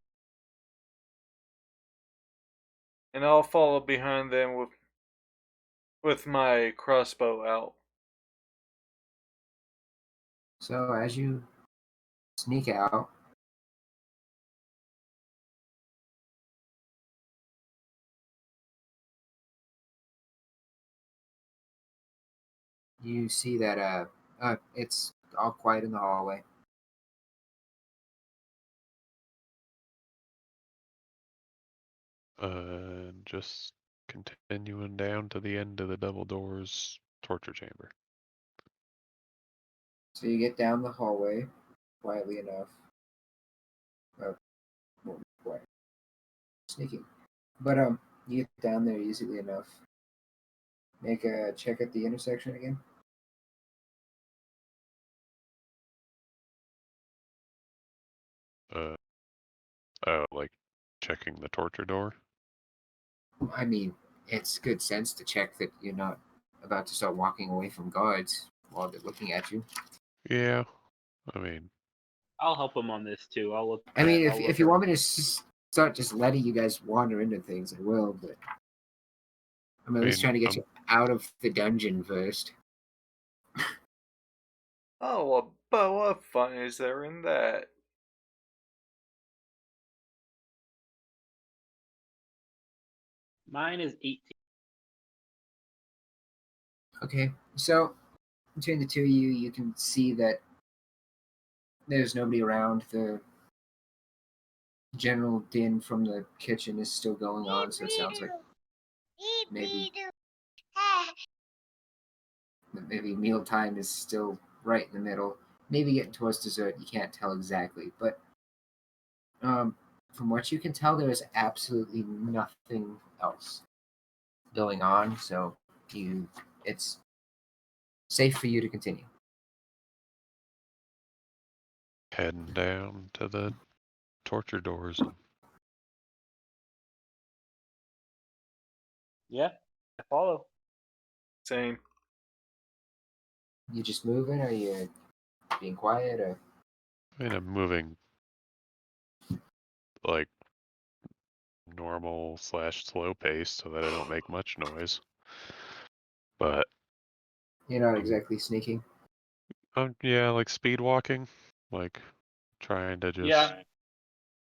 And I'll follow behind them with my crossbow out. So, as you sneak out, you see that it's all quiet in the hallway. Just continuing down to the end of the double doors torture chamber. So you get down the hallway quietly enough. Well, quiet. Sneaking. But you get down there easily enough. Make a check at the intersection again. Oh, like checking the torture door? I mean, it's good sense to check that you're not about to start walking away from guards while they're looking at you. Yeah. I mean, I'll help him on this too. I'll look. I mean, I'll if look you want around. me to start just letting you guys wander into things, I will, but I'm at least trying to get you out of the dungeon first. Oh, well, but what fun is there in that? Mine is 18. Okay, so between the two of you, you can see that there's nobody around. The general din from the kitchen is still going on, so it sounds like maybe mealtime is still right in the middle. Maybe getting towards dessert, you can't tell exactly, but from what you can tell, there is absolutely nothing else going on. So it's safe for you to continue. heading down to the torture doors. Yeah, I follow. Same. You just moving, or you being quiet, or I mean, I'm moving like normal / slow pace so that I don't make much noise. But you're not exactly sneaking. yeah, like speed walking, like trying to just Yeah,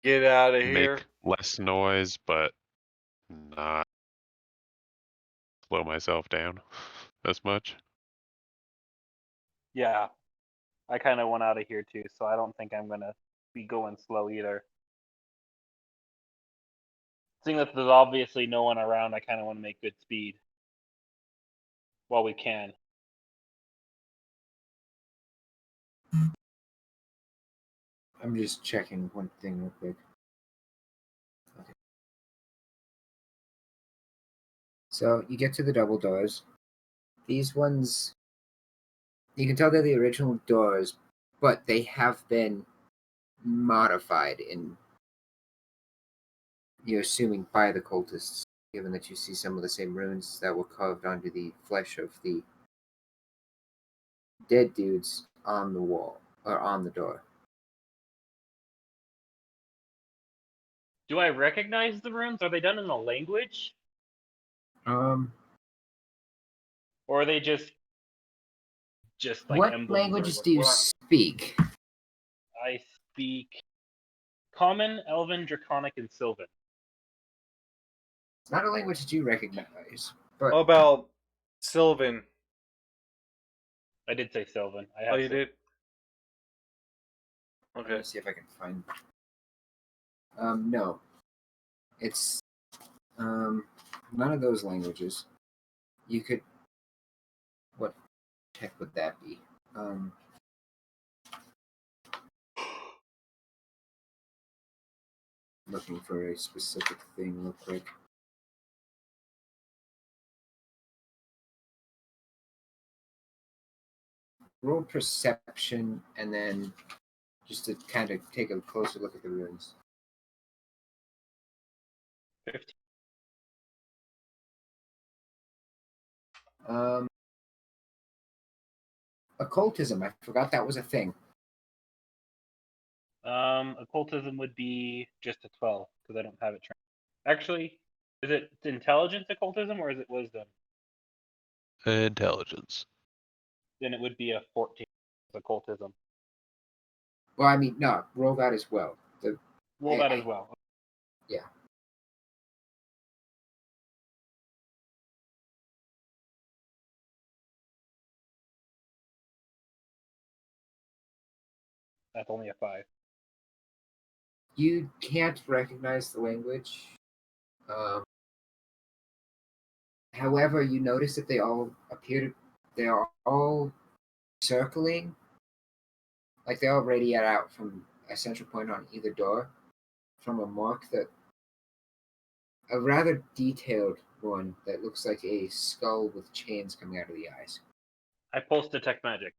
Get out of here. make less noise, but not slow myself down as much. yeah. I kind of want out of here too, so I don't think I'm gonna be going slow either. Seeing that there's obviously no one around, I kind of want to make good speed while we can. I'm just checking one thing real quick. Okay. So you get to the double doors. These ones, you can tell they're the original doors, but they have been modified in, you're assuming, by the cultists, given that you see some of the same runes that were carved onto the flesh of the dead dudes on the wall, or on the door. Do I recognize the runes? Are they done in a language, or are they just like What emblems? languages or do you what? speak? I speak Common, Elven, Draconic, and Sylvan. It's not a language that you recognize, but How about Sylvan? I did say Sylvan. I Oh, have you Sylvan. did? let Okay. me see if I can find. No, it's none of those languages. You could. What heck would that be? Looking for a specific thing real quick. Roll perception and then just to kind of take a closer look at the runes. 15. Occultism. I forgot that was a thing. Occultism would be just a 12 because I don't have it trained. Actually, is it intelligence occultism or is it wisdom? Intelligence. Then it would be a 14 occultism. Well, I mean, no, roll that as well. Roll that as well. Yeah. That's only a 5. You can't recognize the language. However, you notice that they all they are all circling, like they all radiate out from a central point on either door, from a mark that, a rather detailed one that looks like a skull with chains coming out of the eyes. I pulse detect magic.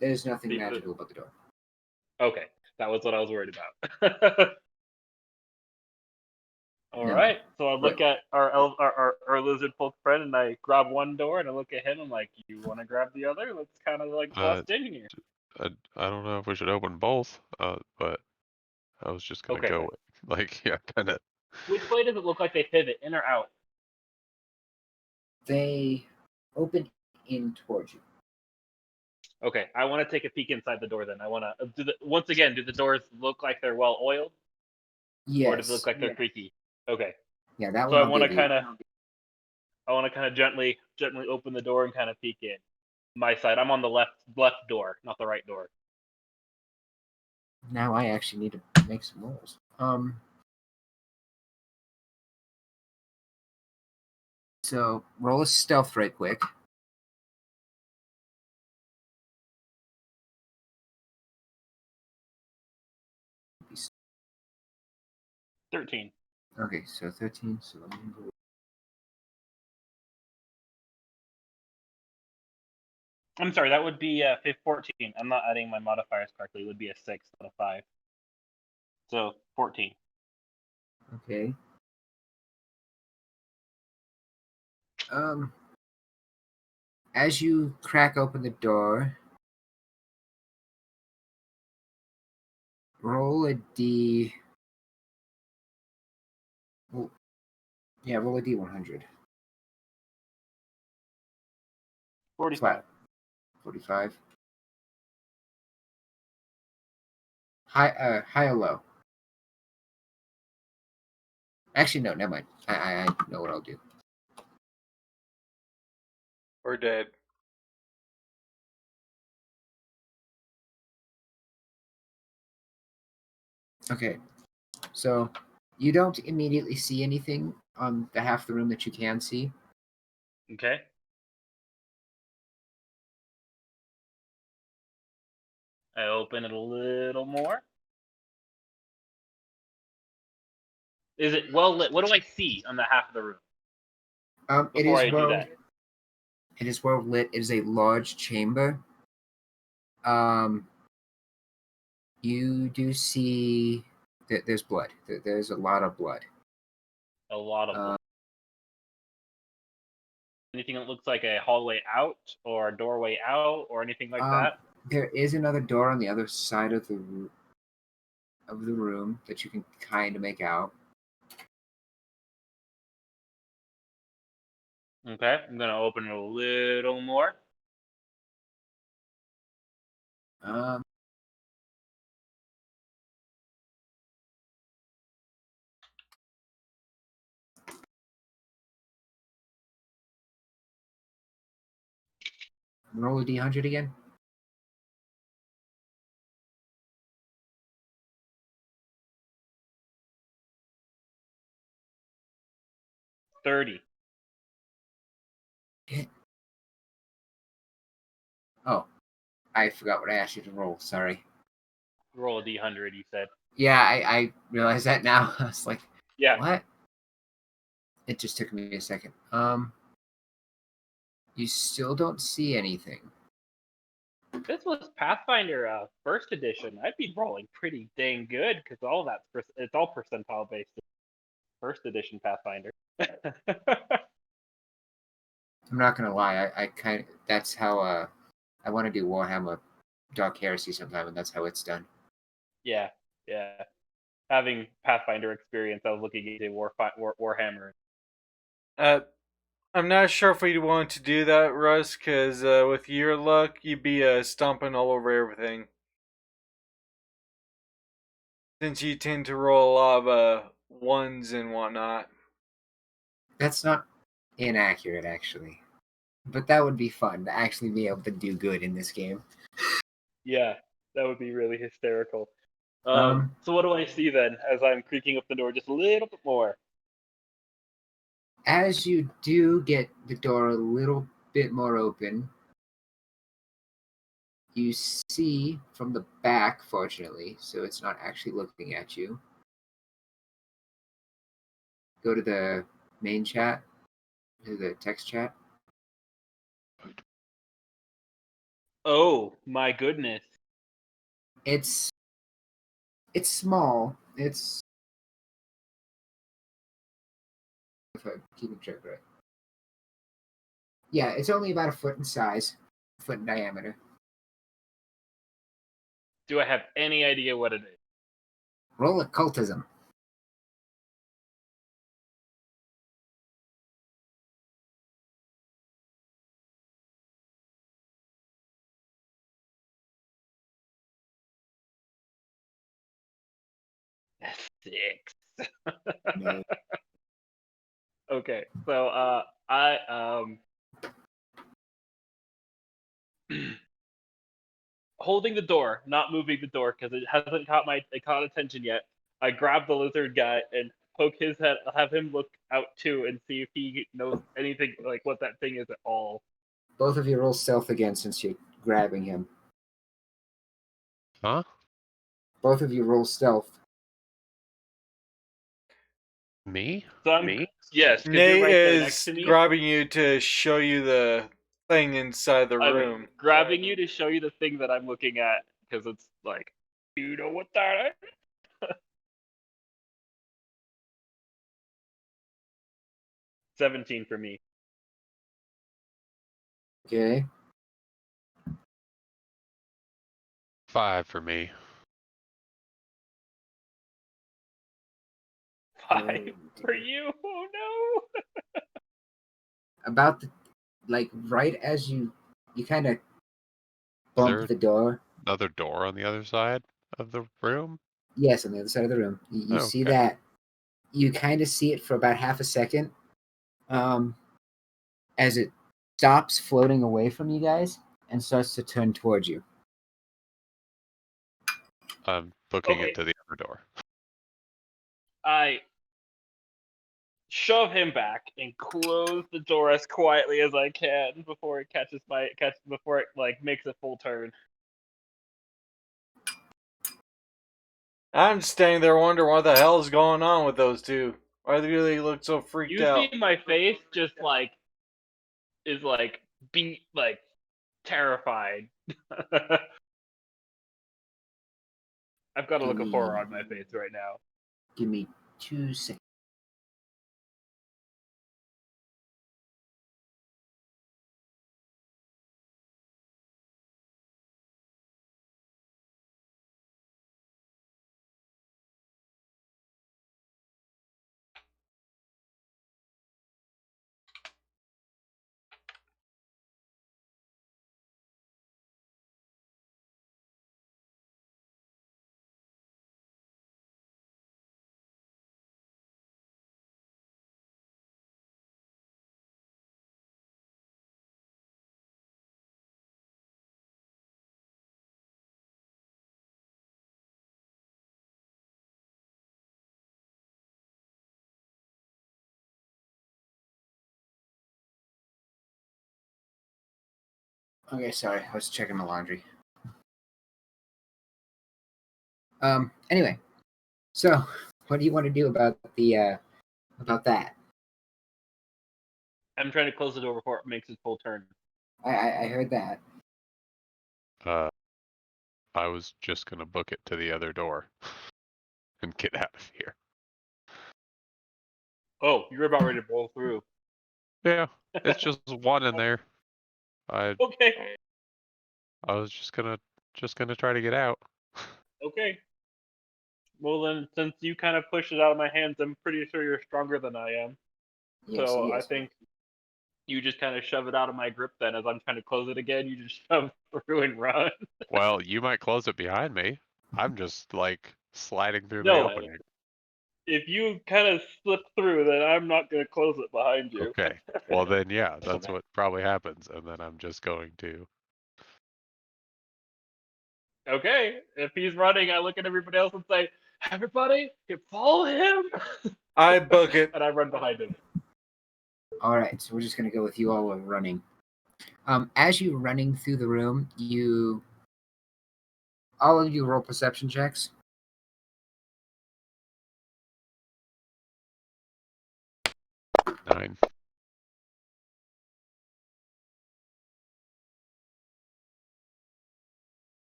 There's nothing Because- magical about the door. Okay, that was what I was worried about. All No. right, so I look But- at our lizard folk friend, and I grab one door, and I look at him. I'm like, "You want to grab the other? Let's kind of like bust in here." I don't know if we should open both, but I was just gonna Okay, go then. with, like, yeah, kind of. Which way does it look like they pivot, in or out? They open in towards you. Okay, I want to take a peek inside the door. Then I want to once again. Do the doors look like they're well oiled, or does it look Yes. like they're creaky? Okay, Yeah, that so one I I'll want to give you. kind of gently open the door and kind of peek in. My side. I'm on the left door, not the right door. Now I actually need to make some rolls. So roll a stealth right quick. Okay, 13. so 13. So let me roll. I'm sorry, that would be 14. I'm not adding my modifiers correctly. It would be a 6, not a 5. So 14. Okay. As you crack open the door, roll a d. Well, yeah, roll a d100. 45. Flat. 45. High or low? Actually, no, never mind. I know what I'll do. Or dead. Okay. So you don't immediately see anything on the half of the room that you can see. Okay. I open it a little more. Is it well lit? What do I see on the half of the room It before is I do well. that? It is well lit. It is a large chamber. You do see that there's blood. There's a lot of blood. A lot of Uh, anything that looks like a hallway out or a doorway out or anything like Um, that. There is another door on the other side of the room that you can kind of make out. Okay, I'm gonna open it a little more. Um, roll a d100 again. 30. Oh, I forgot what I asked you to roll. Sorry. Roll a d100. You said. Yeah, I realize that now. I was like, Yeah. what? It just took me a second. You still don't see anything. This was Pathfinder first edition. I'd be rolling pretty dang good because all that's it's all percentile based. First edition Pathfinder. I'm not gonna lie. I kind of that's how I want to do Warhammer Dark Heresy sometime, and that's how it's done. Yeah. Having Pathfinder experience, I was looking into Warhammer. I'm not sure if we'd want to do that, Russ, because with your luck, you'd be stomping all over everything. Since you tend to roll a lot of ones and whatnot. That's not inaccurate, actually. But that would be fun to actually be able to do good in this game. Yeah, that would be really hysterical. Um, So what do I see then as I'm creaking up the door just a little bit more? As you do get the door a little bit more open, you see from the back, fortunately, so it's not actually looking at you. Go to the main chat, to the text chat. Oh my goodness. It's It's small. It's if I'm keeping track right. Yeah, it's only about a foot in size, a foot in diameter. Do I have any idea what it is? Roll occultism. Six. No. Okay, so I holding the door, not moving the door because it hasn't caught attention yet. I grab the lizard guy and poke his head, have him look out too, and see if he knows anything like what that thing is at all. Both of you roll stealth again since you're grabbing him. Huh? Both of you roll stealth. Me? So I'm yes, because you're Nate right there next is to me. grabbing you to show you the thing inside the I'm room. grabbing you to show you the thing that I'm looking at because it's like, do you know what that is? 17 for me. Okay. 5 for me. 5 for you. Oh no. About the, like right as you kind of bump there- the door. Another door on the other side of the room? Yes, on the other side of the room. You see Okay. that. You kind of see it for about half a second, as it stops floating away from you guys and starts to turn towards you. I'm booking Okay. it to the other door. I shove him back and close the door as quietly as I can before it before it like makes a full turn. I'm standing there wondering what the hell is going on with those two. Why do they look so freaked You out? see my face just like is like beat like terrified. I've got a look of horror on my face right now. Give me 2 seconds. Okay, sorry. I was checking the laundry. Anyway, so what do you want to do about about that? I'm trying to close the door before it makes its full turn. I heard that. I was just gonna book it to the other door and get out of here. Oh, you're about ready to blow through. Yeah, it's just one in there. I Okay. I was just gonna try to get out. Okay. Well then, since you kind of pushed it out of my hands, I'm pretty sure you're stronger than I am. Yes, So he I is. think you just kind of shove it out of my grip. Then, as I'm trying to close it again, you just shove through and run. Well, you might close it behind me. I'm just like sliding through the No, opening. if you kind of slip through, then I'm not going to close it behind you. Okay. Well then, yeah, that's what probably happens, and then I'm just going to. Okay. If he's running, I look at everybody else and say, "Everybody, you follow him," I book it. and I run behind him. All right, so we're just gonna go with you all running. As you're running through the room, all of you roll perception checks. 9.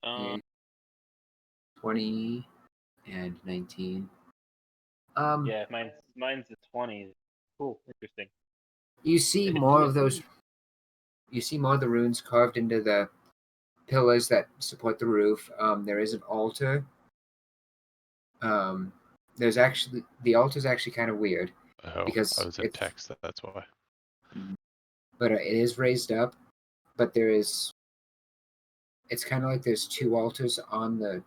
And 20 and 19. Yeah, mine's a 20. Cool, interesting. You see more of those. You see more of the runes carved into the pillars that support the roof. There is an altar. There's actually the altar's actually kind of weird Oh, because I was in text. That's why. but it is raised up. But there is. It's kind of like there's two altars on the.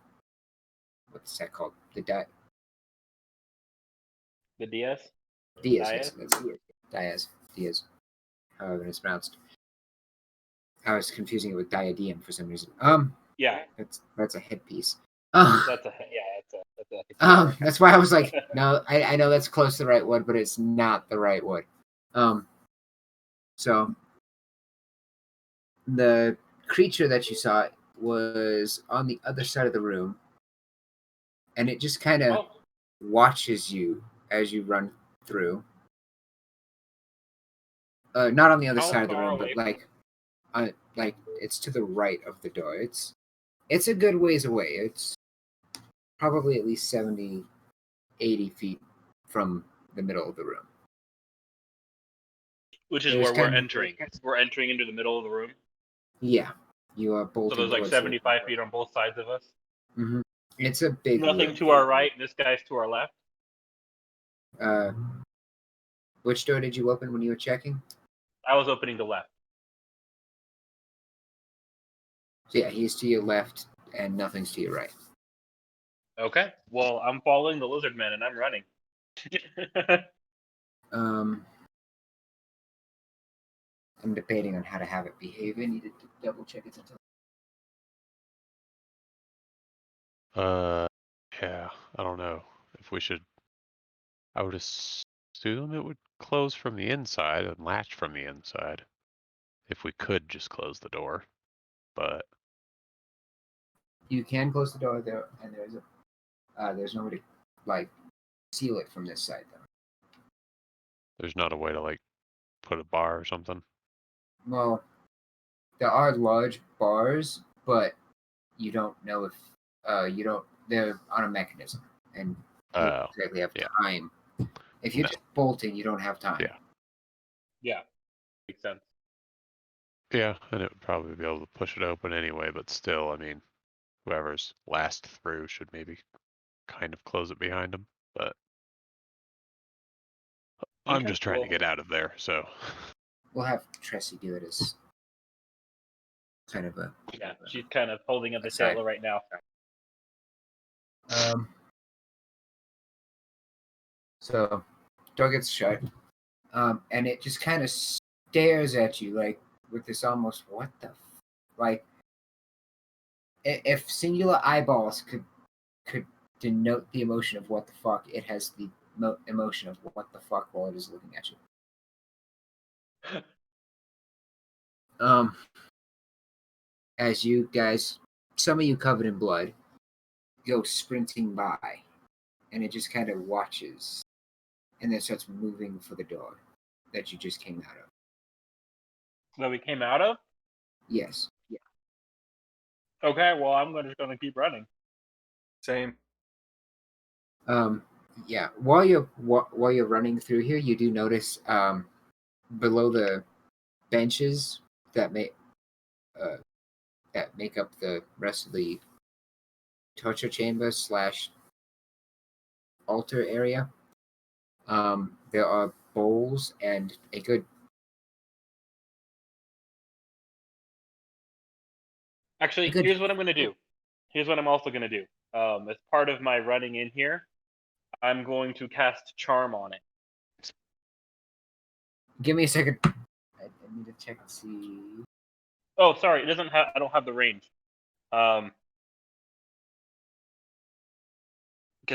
What's that called? The The DS? Diaz. Diaz? Yes, that's it. Diaz. However it's pronounced. I was confusing it with diadem for some reason. Yeah, That's a headpiece. that's a That's why I was like, no, I know that's close to the right wood, but it's not the right wood. So the creature that you saw was on the other side of the room, and it just kind of Oh, watches you as you run through. Not on the other How side of the far room, away but like it's to the right of the door. It's a good ways away. It's probably at least 70, 80 feet from the middle of the room. which is It was where we're kind of- entering. We're entering into the middle of the room. Yeah, you are So bolting. there's like towards 75 feet on both sides of us. Mm-hmm. It's a big. Nothing room. to our right, this guy's to our left. Which door did you open when you were checking? I was opening the left. So yeah, he's to your left, and nothing's to your right. Okay. Well, I'm following the lizard man and I'm running. I'm debating on how to have it behave. I needed to double check its intelligence. Yeah, I don't know if we should. I would assume it would close from the inside and latch from the inside. If we could just close the door, but You can close the door there, and there's no way to like seal it from this side though. there's not a way to like put a bar or something. Well, there are large bars, but you don't know if you don't. They're on a mechanism, and you don't Oh, exactly have yeah. time. If you're No. just bolting, you don't have time. Yeah. Yeah. Makes sense. Yeah, and it would probably be able to push it open anyway, but still, I mean, whoever's last through should maybe kind of close it behind them. But I'm Okay, just trying to well- get out of there, so We'll have Tressie do it as kind of a. Yeah, she's kind of holding up the Aside. sailor right now. So, door gets shut, and it just kind of stares at you like with this almost what the like. If singular eyeballs could denote the emotion of what the fuck, it has the emotion of what the fuck while it is looking at you. As you guys, some of you covered in blood, go sprinting by, and it just kind of watches, and then starts moving for the door that you just came out of. That we came out of? Yes. Yeah. Okay, well, I'm just going to keep running. Same. Yeah. While you're running through here, you do notice below the benches that make up the rest of the torture chamber / altar area. There are bowls and a good. Actually, Good. here's what I'm going to do. Here's what I'm also going to do. As part of my running in here, I'm going to cast Charm on it. Give me a second. I need to check and see. Oh, sorry, it doesn't have. I don't have the range. Because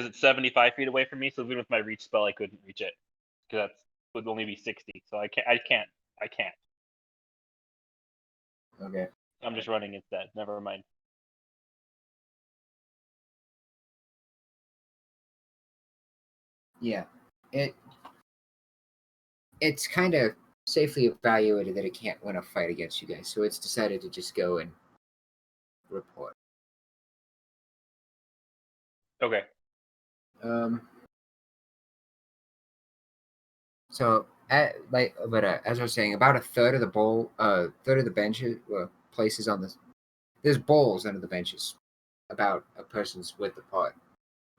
it's 75 feet away from me, so even with my reach spell, I couldn't reach it. Because that would only be 60. So I can't. Okay. I'm just running instead. Never mind. Yeah. It's kind of safely evaluated that it can't win a fight against you guys, so it's decided to just go and report. Okay. So, as I was saying, about a third of the benches, places on the, there's bowls under the benches, about a person's width apart,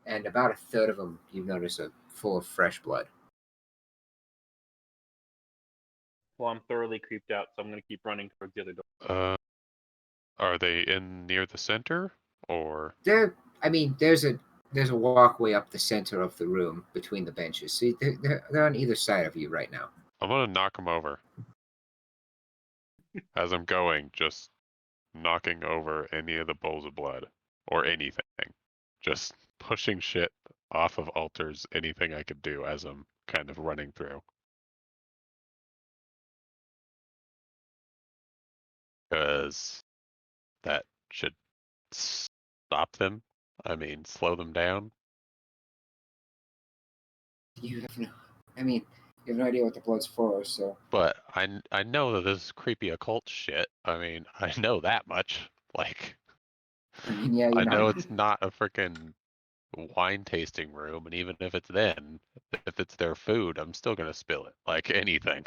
and about a third of them you've noticed are full of fresh blood. Well, I'm thoroughly creeped out, so I'm gonna keep running towards the other door. Are they in near the center or? There's a walkway up the center of the room between the benches. So they're on either side of you right now. I'm gonna knock them over. As I'm going, just knocking over any of the bowls of blood or anything. Just pushing shit off of altars, anything I could do as I'm kind of running through. Because that should stop them. I mean, slow them down. You have you have no idea what the blood's for, so. But I know that this is creepy occult shit. I mean, I know that much. Like, Yeah, I know it's not a freaking wine tasting room, and even if it's if it's their food, I'm still gonna spill it. Like anything.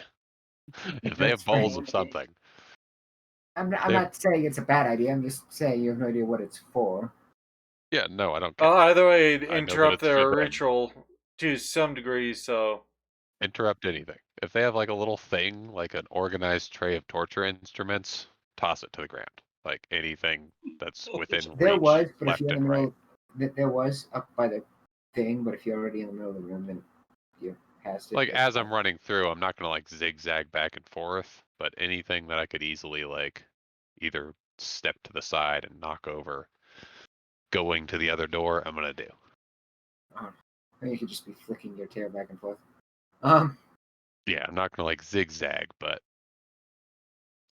If they have That's bowls right. of something. I'm not saying it's a bad idea. I'm just saying you have no idea what it's for. Yeah, no, I don't care. Either way, it'd I know that interrupt it's their forbidden. ritual to some degree, so. Interrupt anything. If they have like a little thing, like an organized tray of torture instruments, toss it to the ground. Like anything that's within There reach, was, but if left you're in and the right. middle, there was up by the thing. But if you're already in the middle of the room, then you're past it. Like That's as fine. I'm running through, I'm not gonna like zigzag back and forth, but anything that I could easily like either step to the side and knock over going to the other door, I'm gonna do. Or you could just be flicking your tail back and forth. Yeah, I'm not gonna like zigzag, but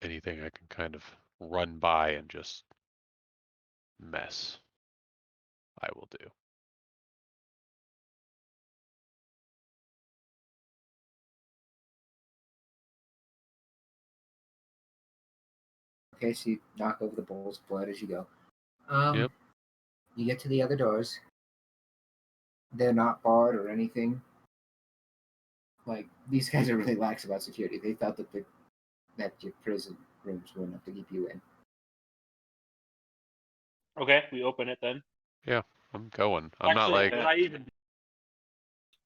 anything I can kind of run by and just mess, I will do. Okay, so you knock over the bowls of blood as you go. Yep. You get to the other doors. They're not barred or anything. Like, these guys are really lax about security. They thought that your prison rooms were enough to keep you in. Okay, we open it then. Yeah, I'm going. I'm not like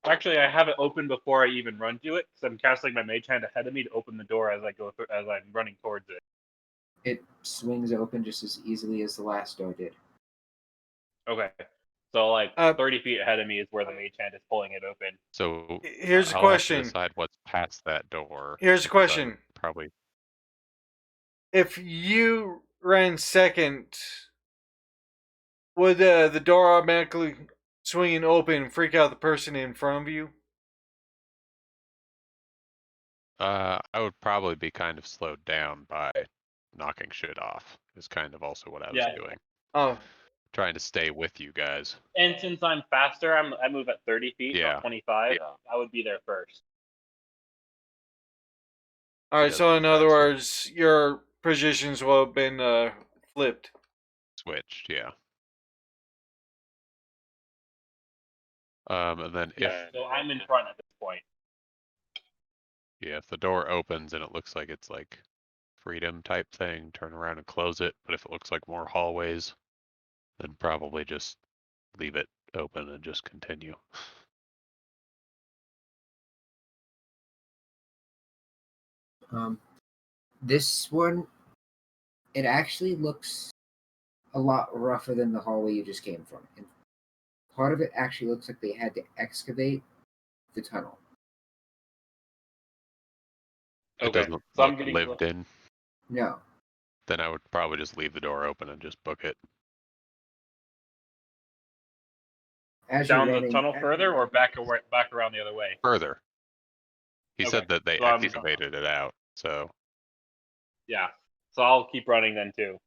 Actually, I have it open before I even run to it, because I'm casting my mage hand ahead of me to open the door as I go through, as I'm running towards it. It swings open just as easily as the last door did. Okay, so like 30 30 feet ahead of me is where the mage hand is pulling it open. so. Here's a I'll have to question. decide what's past that door. Here's a because I question. would probably. If you ran second, would the door automatically swing and open and freak out the person in front of you? I would probably be kind of slowed down by knocking shit off. Is kind of also what I was doing. Oh, Trying to stay with you guys. And since I'm faster, I move at 30 feet, Yeah. not 25. I would be there first. all right. Yes, So in other that's- words, your positions will have been flipped. Switched, yeah. And then Yeah, so I'm in front at this point. if the door opens and it looks like it's like freedom type thing, turn around and close it. But if it looks like more hallways, then probably just leave it open and just continue. This one, it actually looks a lot rougher than the hallway you just came from. And part of it actually looks like they had to excavate the tunnel. It Okay, doesn't so look I'm getting lived in. No. Then I would probably just leave the door open and just book it. As you're down the running, tunnel further or back around the other way. Further. He Okay, said that they so I'm- excavated it out, so Yeah, so I'll keep running then too.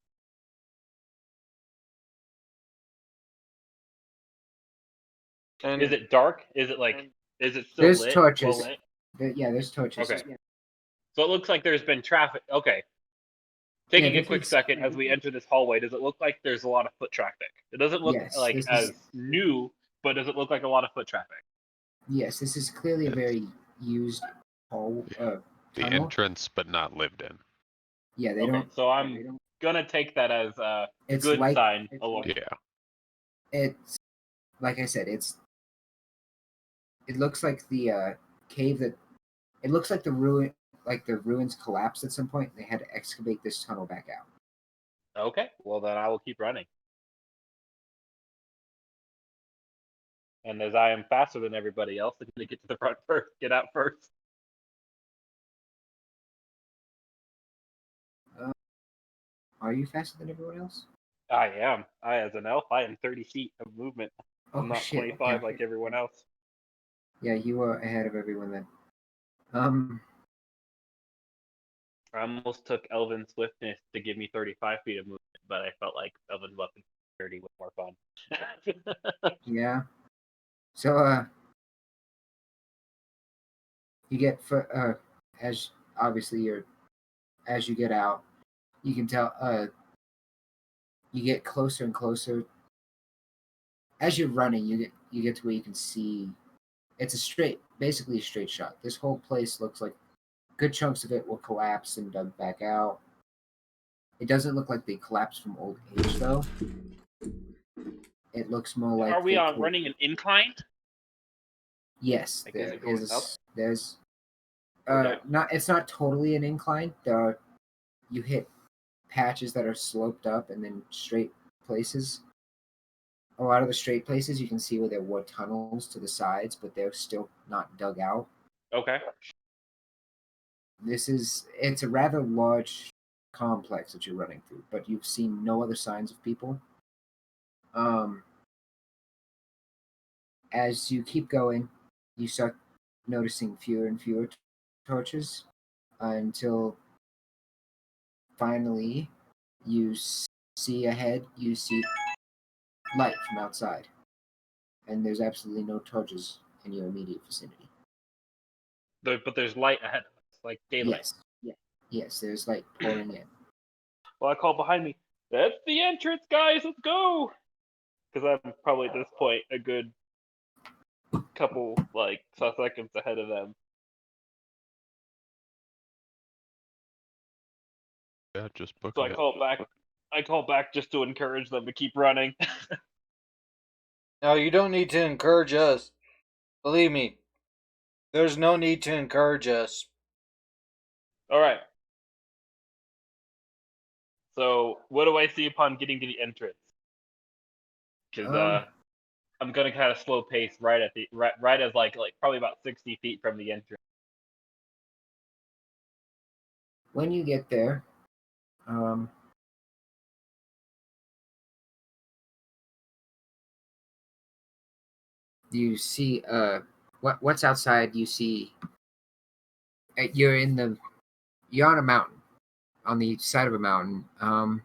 And Is it dark? Is it like? Is it still There's lit? torches. Well lit? Yeah, there's torches. Okay. So it looks like there's been traffic. Okay. Taking Yeah, a quick this is- second as we enter this hallway, does it look like there's a lot of foot traffic? It doesn't look Yes, like this is- as new, but does it look like a lot of foot traffic? Yes, this is clearly a very used hall. The Tunnel? entrance, but not lived in. Yeah, they Okay, don't. so they I'm don't- gonna take that as a It's good like sign along. Yeah. it's like I said. It looks like the cave that. It looks like the ruin, like the ruins collapsed at some point. They had to excavate this tunnel back out. Okay, well then I will keep running. And as I am faster than everybody else, I'm gonna get to the front first, get out first. Are you faster than everyone else? I am. As an elf, I am 30 feet of movement. Oh I'm not shit! 25 okay. like everyone else. Yeah, you are ahead of everyone then. I almost took Elven Swiftness to give me 35 feet of movement, but I felt like Elven Weapon 30 was more fun. Yeah. So you get as obviously as you get out, you can tell you get closer and closer. As you're running, you get to where you can see. It's basically a straight shot. This whole place looks like good chunks of it will collapse and dug back out. It doesn't look like they collapsed from old age though. It looks more like Are we they on running an incline? Yes, Like, is there it going is. up? There's Or down? not. It's not totally an incline. You hit patches that are sloped up and then straight places. A lot of the straight places you can see where there were tunnels to the sides, but they're still not dug out. Okay. It's a rather large complex that you're running through, but you've seen no other signs of people. As you keep going, you start noticing fewer and fewer torches until finally you see ahead, you see light from outside, and there's absolutely no torches in your immediate vicinity. But there's light ahead of us, like daylight. Yes, there's light pouring in. Well, I call behind me, that's the entrance, guys, let's go! Because I'm probably at this point a good couple, like, seconds ahead of them. Yeah, just book So it. I call back just to encourage them to keep running. Now, you don't need to encourage us. Believe me, there's no need to encourage us. Alright. So, what do I see upon getting to the entrance? Because I'm gonna kind of slow pace right as like probably about 60 feet from the entrance. When you get there, you see what's outside. You see you're on a mountain, on the side of a mountain. Oh,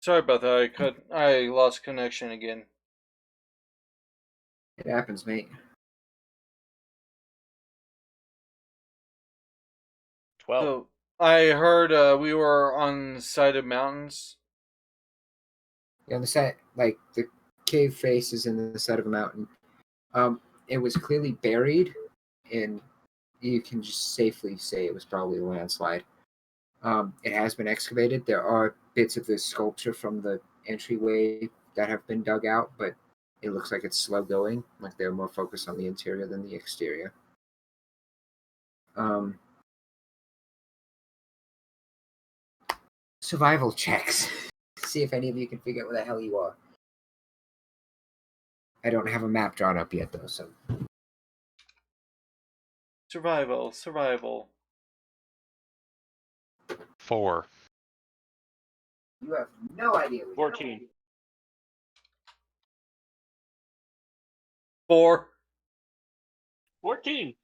sorry about that. I lost connection again. It happens, mate. 12. So, I heard we were on the side of mountains. You're on the side, like the cave face is in the side of a mountain. It was clearly buried, and you can just safely say it was probably a landslide. It has been excavated. There are bits of the sculpture from the entryway that have been dug out, but it looks like it's slow going. Like they're more focused on the interior than the exterior. Survival checks. See if any of you can figure out where the hell you are. I don't have a map drawn up yet, though, so. Survival. 4. You have no idea. 14. 4. 14.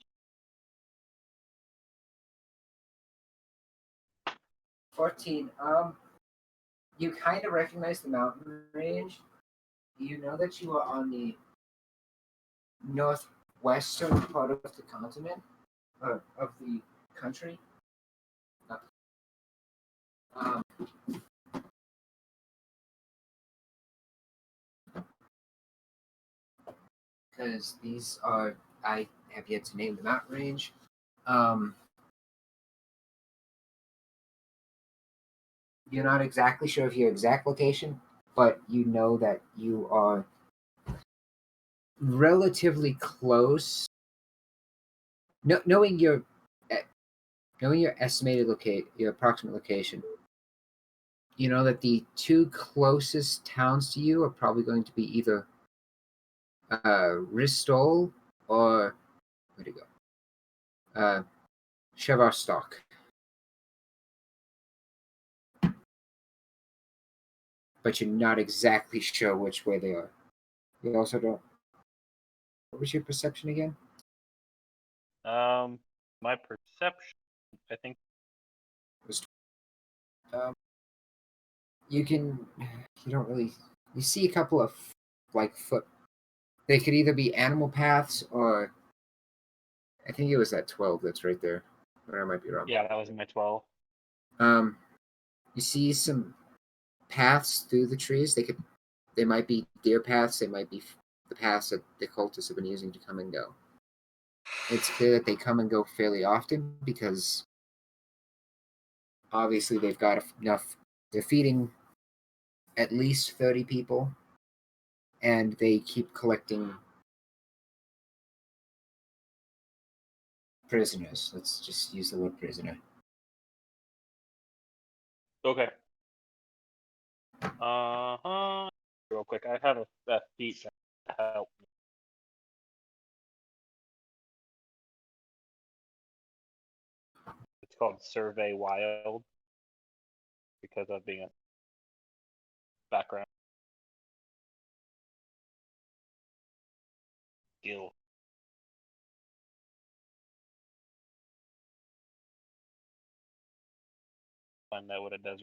14. You kind of recognize the mountain range. You know that you are on the northwestern part of the continent, of the country. Because these are, I have yet to name the mountain range. You're not exactly sure of your exact location, but you know that you are relatively close. Knowing your estimated your approximate location, you know that the two closest towns to you are probably going to be either Ristol or where'd it go? Shevarstock. But you're not exactly sure which way they are. You also don't. What was your perception again? My perception, I think. You don't really. You see a couple of foot. They could either be animal paths or. I think it was that 12 that's right there. Or I might be wrong. Yeah, that was my 12. You see some paths through the trees. They might be deer paths. They might be the paths that the cultists have been using to come and go. It's clear that they come and go fairly often because obviously they've got enough. They're feeding at least 30 people, and they keep collecting prisoners. Let's just use the word prisoner. Okay. Real quick, I have a feat to help me. It's called Survey Wild because of being a background skill. Find out what it does.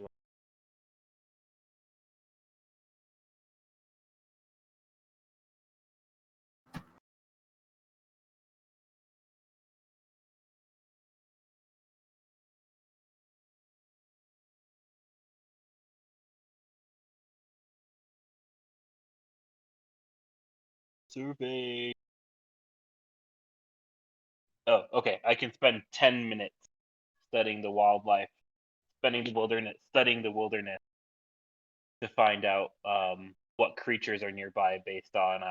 Survey. Oh, okay. I can spend 10 minutes studying the wildlife, studying the wilderness to find out what creatures are nearby based on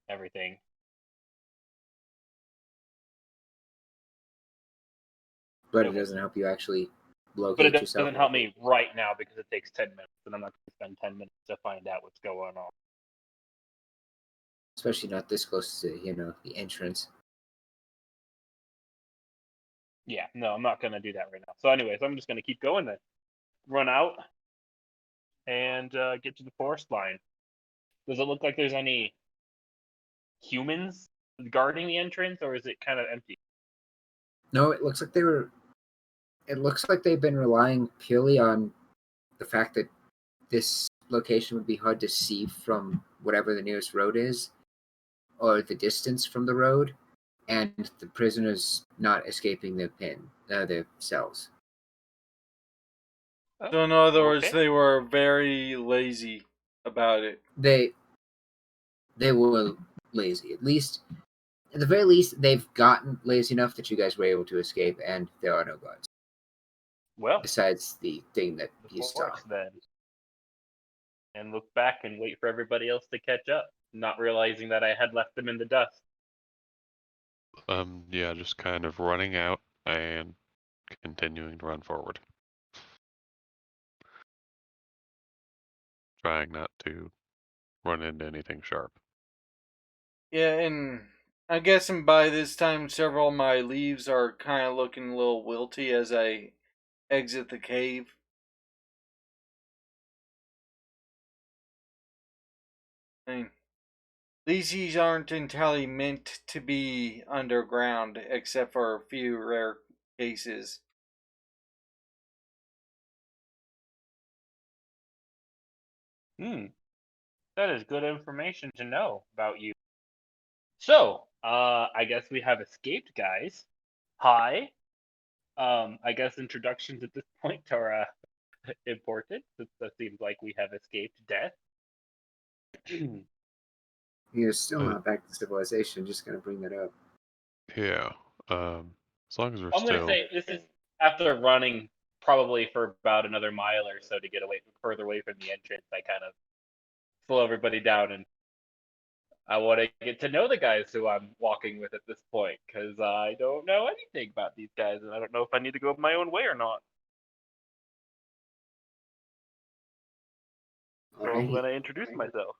everything. But Okay. it doesn't help you actually locate But it yourself. doesn't help me right now because it takes 10 minutes, and I'm not going to spend 10 minutes to find out what's going on. Especially not this close to, the entrance. Yeah, no, I'm not going to do that right now. So anyways, I'm just going to keep going then. Run out and get to the forest line. Does it look like there's any humans guarding the entrance, or is it kind of empty? No, it looks like they've been relying purely on the fact that this location would be hard to see from whatever the nearest road is, or the distance from the road, and the prisoners not escaping their cells. Oh, So in other words, okay. they were very lazy about it. They were lazy. At the very least, they've gotten lazy enough that you guys were able to escape, and there are no guards. Well, Besides the thing that the you saw. forest then. And look back and wait for everybody else to catch up, not realizing that I had left them in the dust. Yeah, just kind of running out and continuing to run forward. Trying not to run into anything sharp. Yeah, and I'm guessing by this time several of my leaves are kind of looking a little wilty as I exit the cave. I mean, these aren't entirely meant to be underground, except for a few rare cases. That is good information to know about you. So, I guess we have escaped, guys. Hi. I guess introductions at this point are important, since it seems like we have escaped death. You're still Uh, not back to civilization. Just gonna bring that up. Yeah. As long as we're I'm gonna still. say this is after running probably for about another mile or so to get further away from the entrance. I kind of slow everybody down, and I want to get to know the guys who I'm walking with at this point, because I don't know anything about these guys, and I don't know if I need to go my own way or not. So I'm Alright. gonna introduce myself.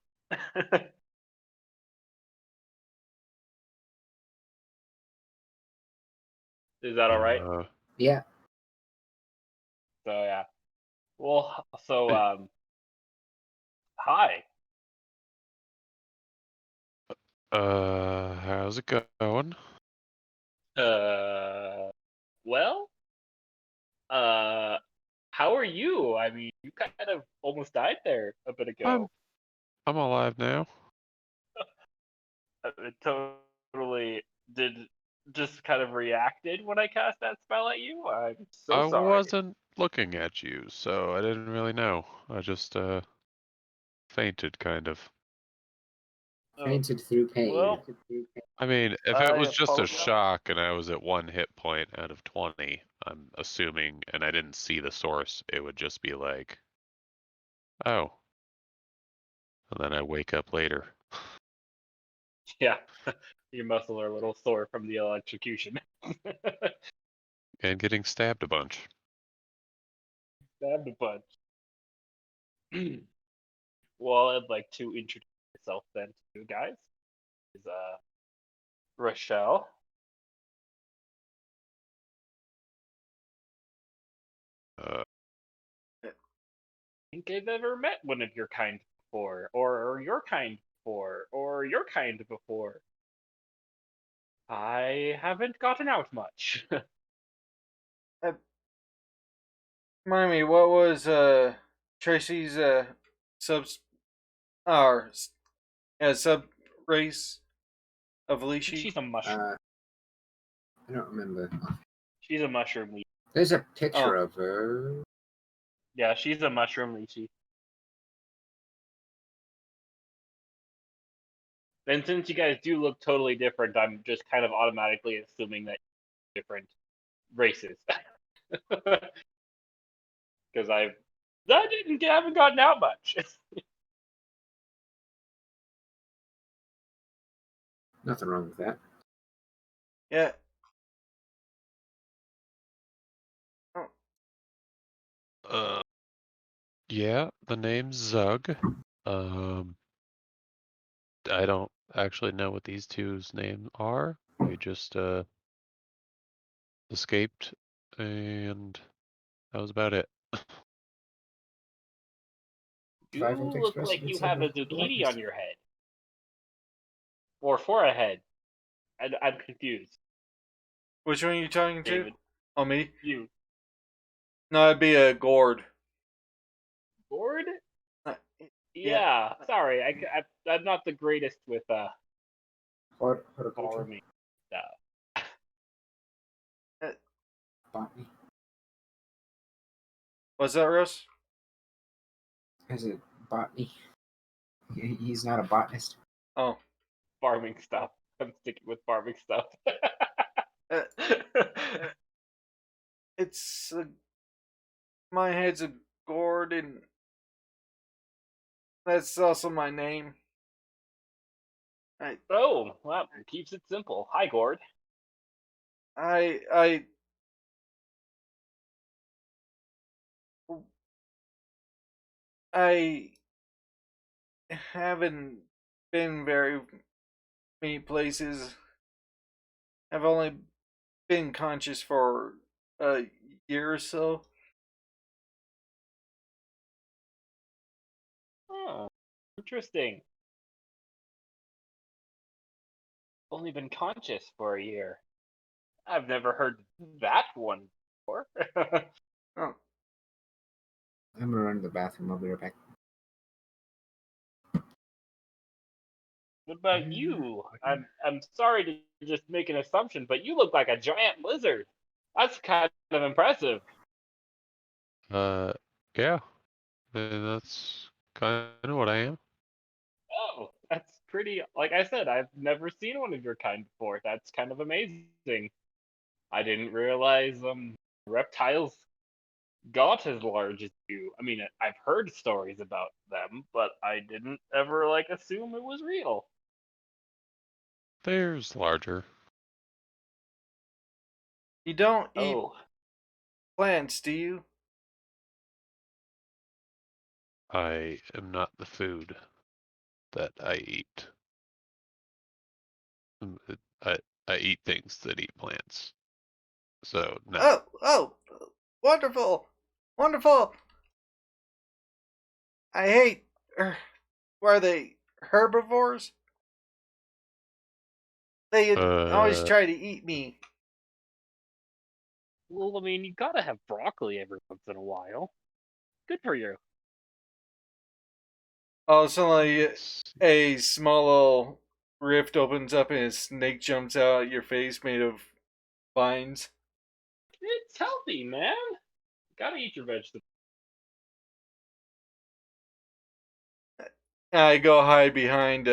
Is that all right? Yeah. So yeah. Well, so hi. How's it going? Well, uh, how are you? I mean, you kind of almost died there a bit ago. I'm alive now. It totally did just kind of reacted when I cast that spell at you. I'm so I sorry. wasn't looking at you, so I didn't really know. I just fainted, kind of. Fainted through pain. Well, I mean, if it I was just a apologize. shock and I was at 1 hit point out of 20, I'm assuming, and I didn't see the source, it would just be like, oh. And then I wake up later. Yeah, your muscles are a little sore from the electrocution. And getting stabbed a bunch. Stabbed a bunch. Well, I'd like to introduce myself then to you guys. This is Rochelle. Uh, I think I've ever met one of your kind before, or your kind before, or your kind before. I haven't gotten out much. Remind me, what was Tracy's subs or sub race of Lishi? She's a mushroom. I don't remember. She's a mushroom leech. There's a picture Oh. of her. Yeah, she's a mushroom leechy. And since you guys do look totally different, I'm just kind of automatically assuming that you're different races. Because haven't gotten out much. Nothing wrong with that. Yeah. yeah, the name's Zug. I don't actually know what these two's names are. We just escaped, and that was about it. You Survival to look express like its you have a psychological zucchini weapons. on your head. Or for a head. I'm confused. Which one are you talking to? David. Oh, me? You. No, it'd be a gourd. Bored? Uh, Yeah. Sorry, I'm not the greatest with Horticulture. farming stuff. Botany. What's that, Russ? Is it botany? He's not a botanist. Oh. Farming stuff. I'm sticking with farming stuff. Uh, it's my head's a gourd, and that's also my name. Oh, well, keeps it simple. Hi, Gord. I I haven't been very many places. I've only been conscious for a year or so. Oh, interesting. Only been conscious for a year. I've never heard that one before. Oh, I'm gonna run to the bathroom. I'll be right back. What about you? I'm sorry to just make an assumption, but you look like a giant lizard. That's kind of impressive. Yeah, that's kind of what I am. Oh, that's pretty. Like I said, I've never seen one of your kind before. That's kind of amazing. I didn't realize reptiles got as large as you. I mean, I've heard stories about them, but I didn't ever like assume it was real. There's larger. you don't eat Oh, plants, do you? I am not the food that I eat. I eat things that eat plants. So no. Oh, wonderful, wonderful. I hate. Were are they herbivores? They always Uh, try to eat me. well, I mean, you gotta have broccoli every once in a while. Good for you. Oh, suddenly let's see. a small little rift opens up and a snake jumps out at your face made of vines. It's healthy, man. Gotta eat your vegetables. And I go hide behind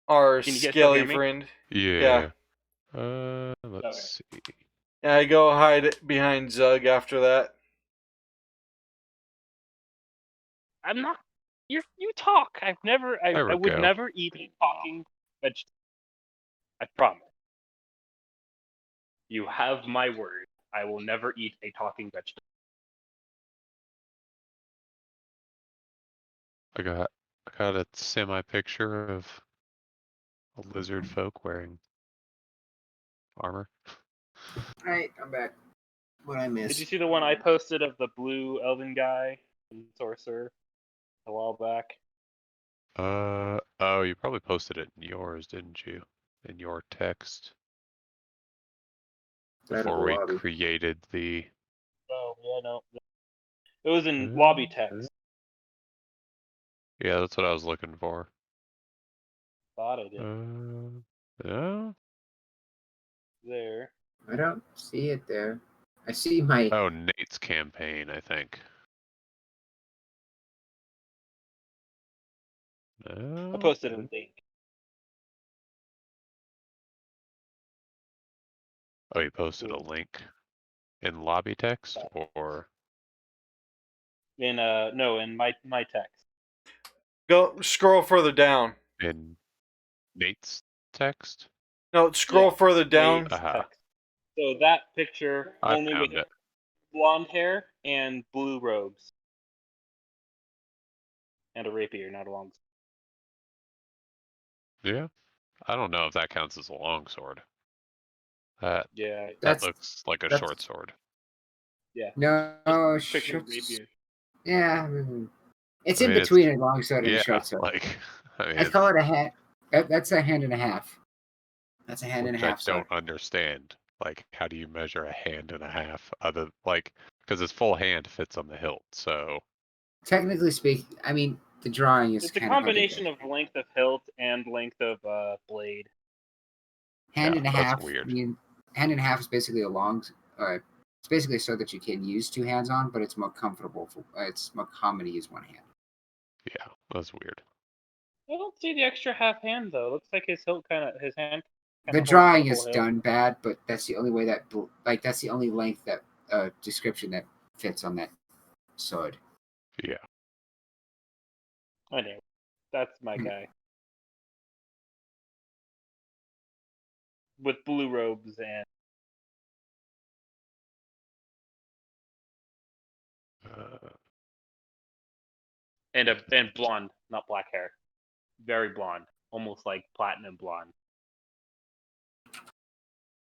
our Can you guys still hear scaly me? friend. Yeah. Okay. Let's see. And I go hide behind Zug after that. I'm not. You talk. There I we would go. never eat a talking vegetable. I promise. You have my word. I will never eat a talking vegetable. I got a semi picture of a lizard folk wearing armor. All right, I'm back. What I Did you miss? see the one I posted of the blue elven guy and sorcerer a while back? Oh, you probably posted it in yours, didn't you? In your text Out of the before we lobby. created the. Oh yeah, no. It was in lobby text. Yeah, that's what I was looking for. Thought I did. Yeah. There. I don't see it there. I see my. Oh, Nate's campaign, I think. I posted a link. Oh, you posted a link in lobby text or In no, in my text. Go scroll further down. in Nate's text? No, scroll Yeah, further down. Nate's Aha. text. So that picture I only with found it. blonde hair and blue robes. And a rapier, not a long sword. Yeah. I don't know if that counts as a longsword. That Yeah, that That's looks like a that's- short sword. yeah. no Just picture short. rapier. Yeah, it's I in mean, between a long sword and Yeah, a short sword. like I mean, I call it a hand. That's a hand and a half. That's a hand and a which I half sword. don't understand. Like, how do you measure a hand and a half? Other like, because his full hand fits on the hilt. So Technically speaking, I mean the drawing is It's a kind of hard to combination get. of length of hilt and length of blade. Hand yeah, and a that's half. weird. I mean, hand and a half is basically a long. It's basically so that you can use two hands on, but it's more comfortable. It's more common to use one hand. Yeah, that's weird. I don't see the extra half hand though. Looks like his hand kind of The holds drawing the is whole hilt. done bad, but that's the only way that that's the only length that description that fits on that sword. Yeah. Anyway, that's my guy. with blue robes Uh, and blonde, not black hair, very blonde, almost like platinum blonde.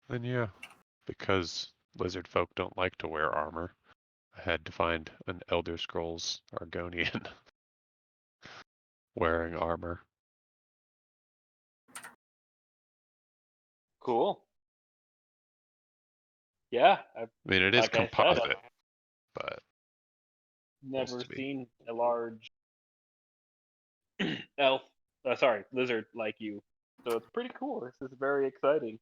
then yeah, because lizard folk don't like to wear armor, I had to find an Elder Scrolls Argonian wearing armor. Cool. Yeah, I've I mean, it is like I said, composite, but never to be. seen a large elf, sorry, lizard like you. So it's pretty cool. This is very exciting.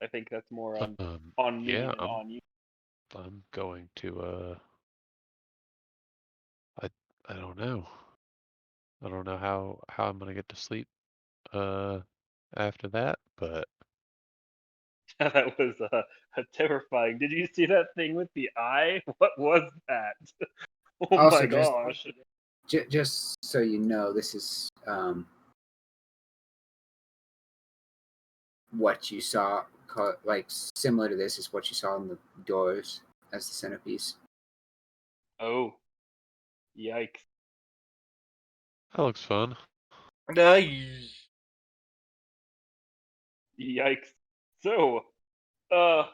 I think that's more on me Yeah, than on you. I'm going to I don't know. I don't know how I'm gonna get to sleep after that, but That was terrifying. Did you see that thing with the eye? What was that? Oh Also, my gosh. just so you know, this is what you saw, like similar to this is what you saw in the doors as the centerpiece. Oh, yikes. that looks fun. Yikes. So, I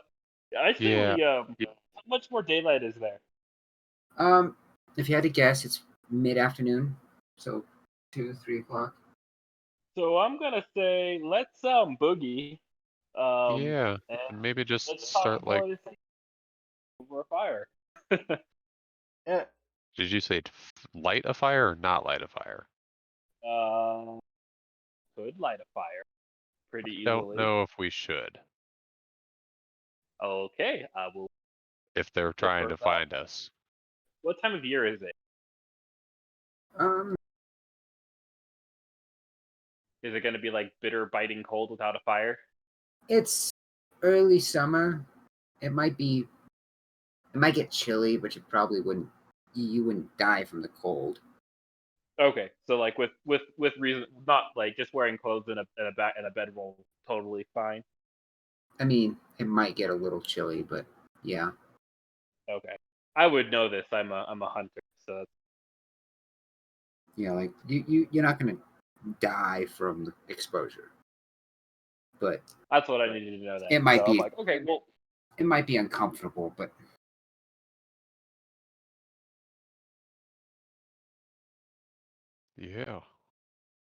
say Yeah, we how much more daylight is there? If you had to guess, it's mid-afternoon, so 2, 3 o'clock. So I'm gonna say let's boogie. yeah, And and maybe just let's talk start like. more this over a fire. Yeah. Did you say light a fire or not light a fire? uh, could light a fire pretty Don't easily. know if we should. Okay, I will If they're trying prefer to that. find us. What time of year is it? Um, Is it gonna be like bitter, biting cold without a fire? it's early summer. It might get chilly, but you probably wouldn't. You wouldn't die from the cold. Okay, so like with reason, not like just wearing clothes in a bedroll, totally fine. I mean, it might get a little chilly, but yeah. Okay, I would know this. I'm a hunter, so Like you're not gonna die from the exposure, but that's what I needed to know. Then it might so I'm be like, okay, well, uncomfortable, but Yeah,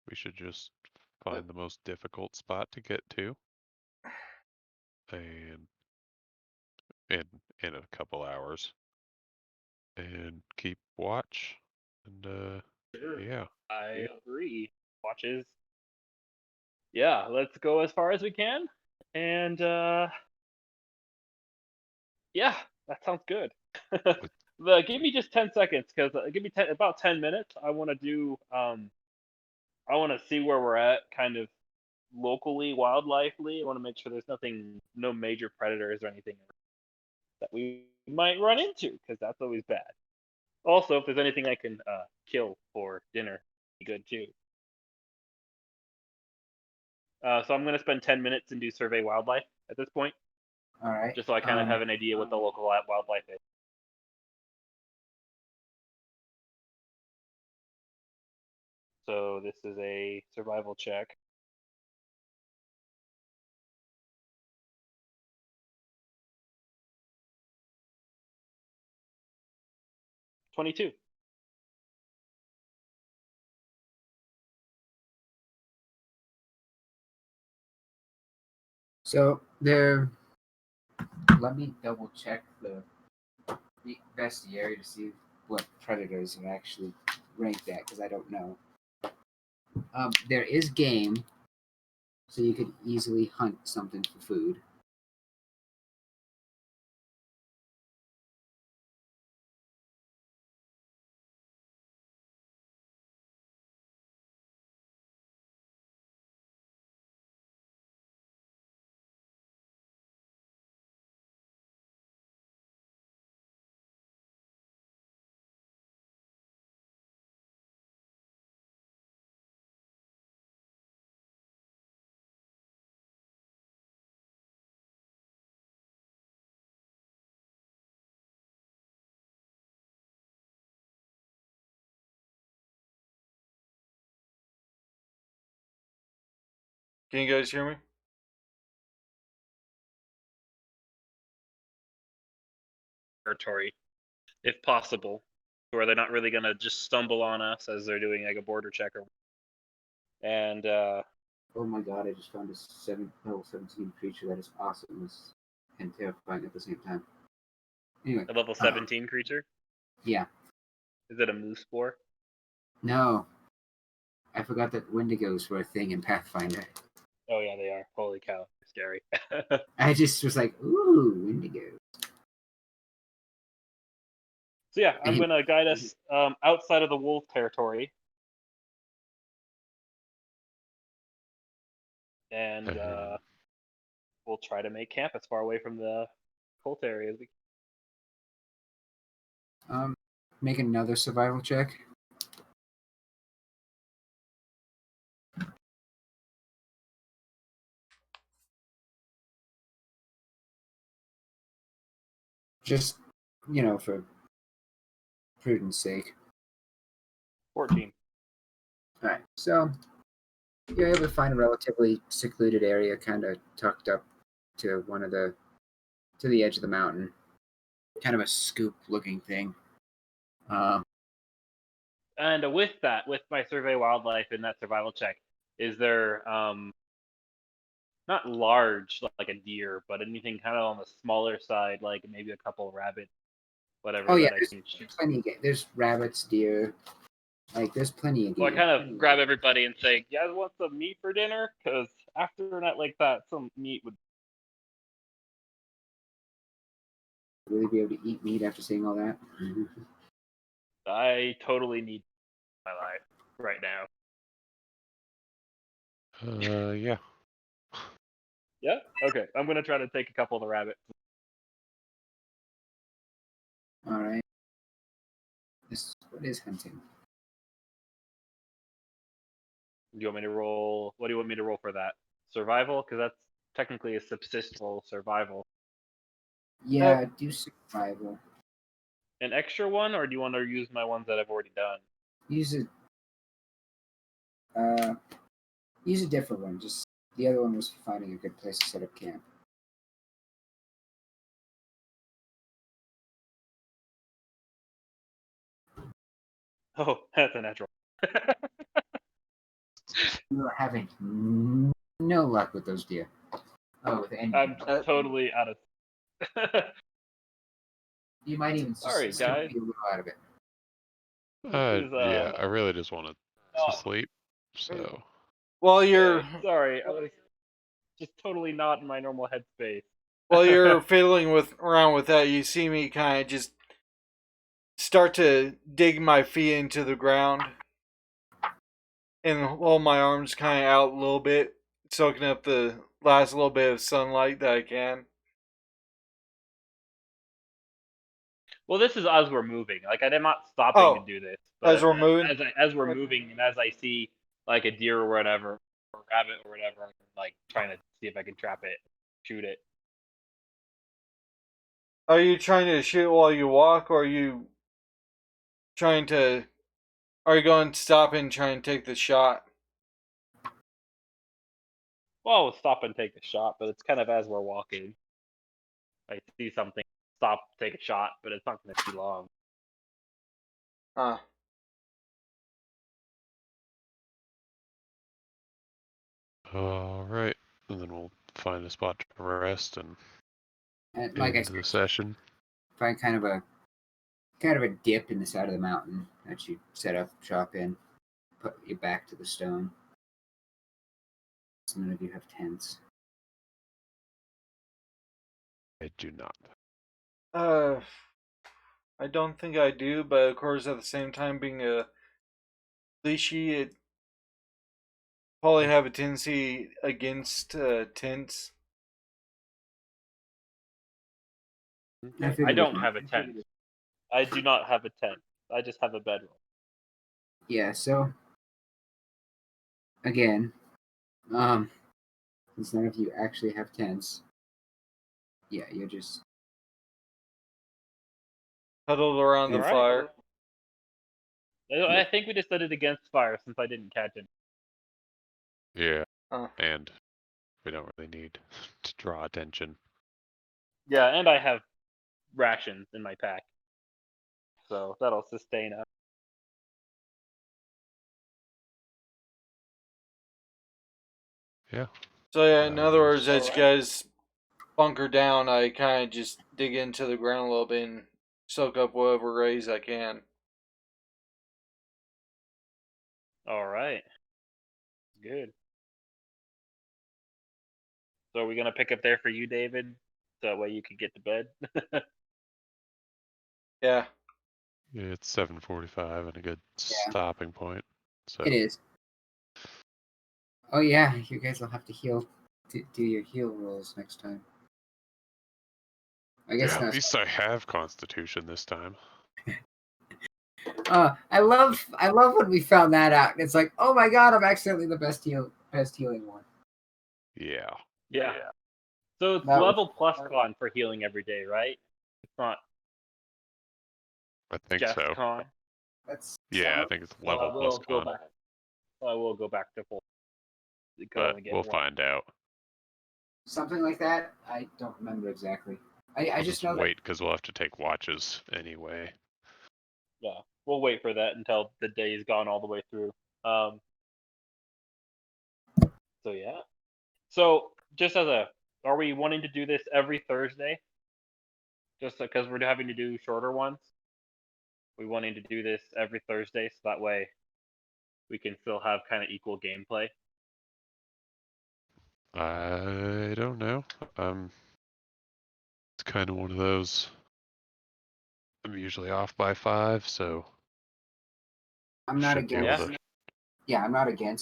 we should just find the most difficult spot to get to, and in in a couple hours, and keep watch, and sure, yeah, I agree. Watches. Yeah, let's go as far as we can, and yeah, that sounds good. Give me just 10 seconds, because give me about 10 minutes. I want to do I want to see where we're at, kind of locally, wildlifely. I want to make sure there's no major predators or anything that we might run into, because that's always bad. Also, if there's anything I can kill for dinner, be good too. So I'm gonna spend 10 minutes and do survey wildlife at this point, all right. just so I kind of have an idea what the local wildlife is. So this is a survival check. $22. So there. Let me double check the bestiary to see what predators are actually ranked at, because I don't know. There is game, so you could easily hunt something for food. Can you guys hear me? Territory, if possible, where they're not really gonna just stumble on us as they're doing like a border check or. And Oh my god, I just found a level 17 creature that is awesome and terrifying at the same time. Anyway. a level 17 creature. Yeah. Is it a moose boar? No. I forgot that Wendigos were a thing in Pathfinder. Oh yeah, they are. Holy cow, scary. I just was like, ooh, Wendigos. So yeah, I'm And he- gonna guide us outside of the wolf territory, and we'll try to make camp as far away from the cult area as we can. Make another survival check. Just, for prudence sake. 14. Alright, so you're able to find a relatively secluded area, kind of tucked up to to the edge of the mountain. Kind of a scoop-looking thing. And with that, with my survey wildlife and that survival check, is there not large like a deer, but anything kind of on the smaller side, like maybe a couple of rabbits, whatever Oh yeah, that I can shoot? there's plenty of game. There's rabbits, deer. Like there's plenty of game. So I kind of grab everybody and say, "You guys want some meat for dinner? Because after a night like that, some meat would." Really be able to eat meat after seeing all that. I totally need my life right now. Yeah. Yeah. Okay. I'm gonna try to take a couple of the rabbits. All right. What is hunting? Do you want me to roll? What do you want me to roll for that? Survival, because that's technically a subsistable survival. Yeah, do survival. An extra one, or do you want to use my ones that I've already done? Use it. Use a different one. Just the other one was finding a good place to set up camp. Oh, that's a natural. You are having no luck with those deer. Oh, with any. I'm totally out of. You might even Sorry, still guys. be a little out of it. Yeah, I really just wanted Oh. to sleep. So While you're Sorry, I was just totally not in my normal headspace. while you're fiddling around with that, you see me kind of just start to dig my feet into the ground and hold my arms kind of out a little bit, soaking up the last little bit of sunlight that I can. Well, this is as we're moving. Like I'm not stopping to do this. But as we're moving? as we're moving, and as I see like a deer or whatever, or a rabbit or whatever, I'm like trying to see if I can trap it, shoot it. Are you trying to shoot while you walk, or are you going to stop and try and take the shot? Well, we'll stop and take a shot, but it's kind of as we're walking. I see something, stop, take a shot, but it's not going to be long. all right, and then we'll find a spot to rest and And get like I into the said, session. find kind of a dip in the side of the mountain that you set up shop in. Put your back to the stone. So none of you have tents. I do not. I don't think I do, but of course, at the same time, being a leashy, it probably have a tendency against tents. I don't have a tent. I do not have a tent. I just have a bedroll. Yeah, so again, since none of you actually have tents, yeah, you're just Huddled around the Alright. fire. I think we decided against fire since I didn't catch it. Yeah, Oh. and We don't really need to draw attention. Yeah, and I have rations in my pack, so that'll sustain us. Yeah. So yeah, in other words, All as you right. guys bunker down, I kind of just dig into the ground a little bit and soak up whatever rays I can. All right. Good. So are we gonna pick up there for you, David? So that way you can get to bed. Yeah. It's 7:45 and a good stopping point. So It is. Oh yeah, you guys will have to heal. Do your heal rolls next time. I guess yeah, at not. least I have Constitution this time. I love when we found that out. It's like, oh my god, I'm accidentally the best healing one. Yeah. Yeah. So it's That was- level plus con for healing every day, right? It's not I think just so. con. That's Yeah, I think it's So level I plus will go con. back. I will go back to full. But we'll find out. something like that. I don't remember exactly. I just know wait because we'll have to take watches anyway. Yeah, we'll wait for that until the day's gone all the way through. So yeah. So just as a, are we wanting to do this every Thursday? Just because we're having to do shorter ones. We wanting to do this every Thursday, so that way we can still have kind of equal gameplay. I don't know. It's kind of one of those. I'm usually off by 5, so I'm not should be able against. to- Yeah, I'm not against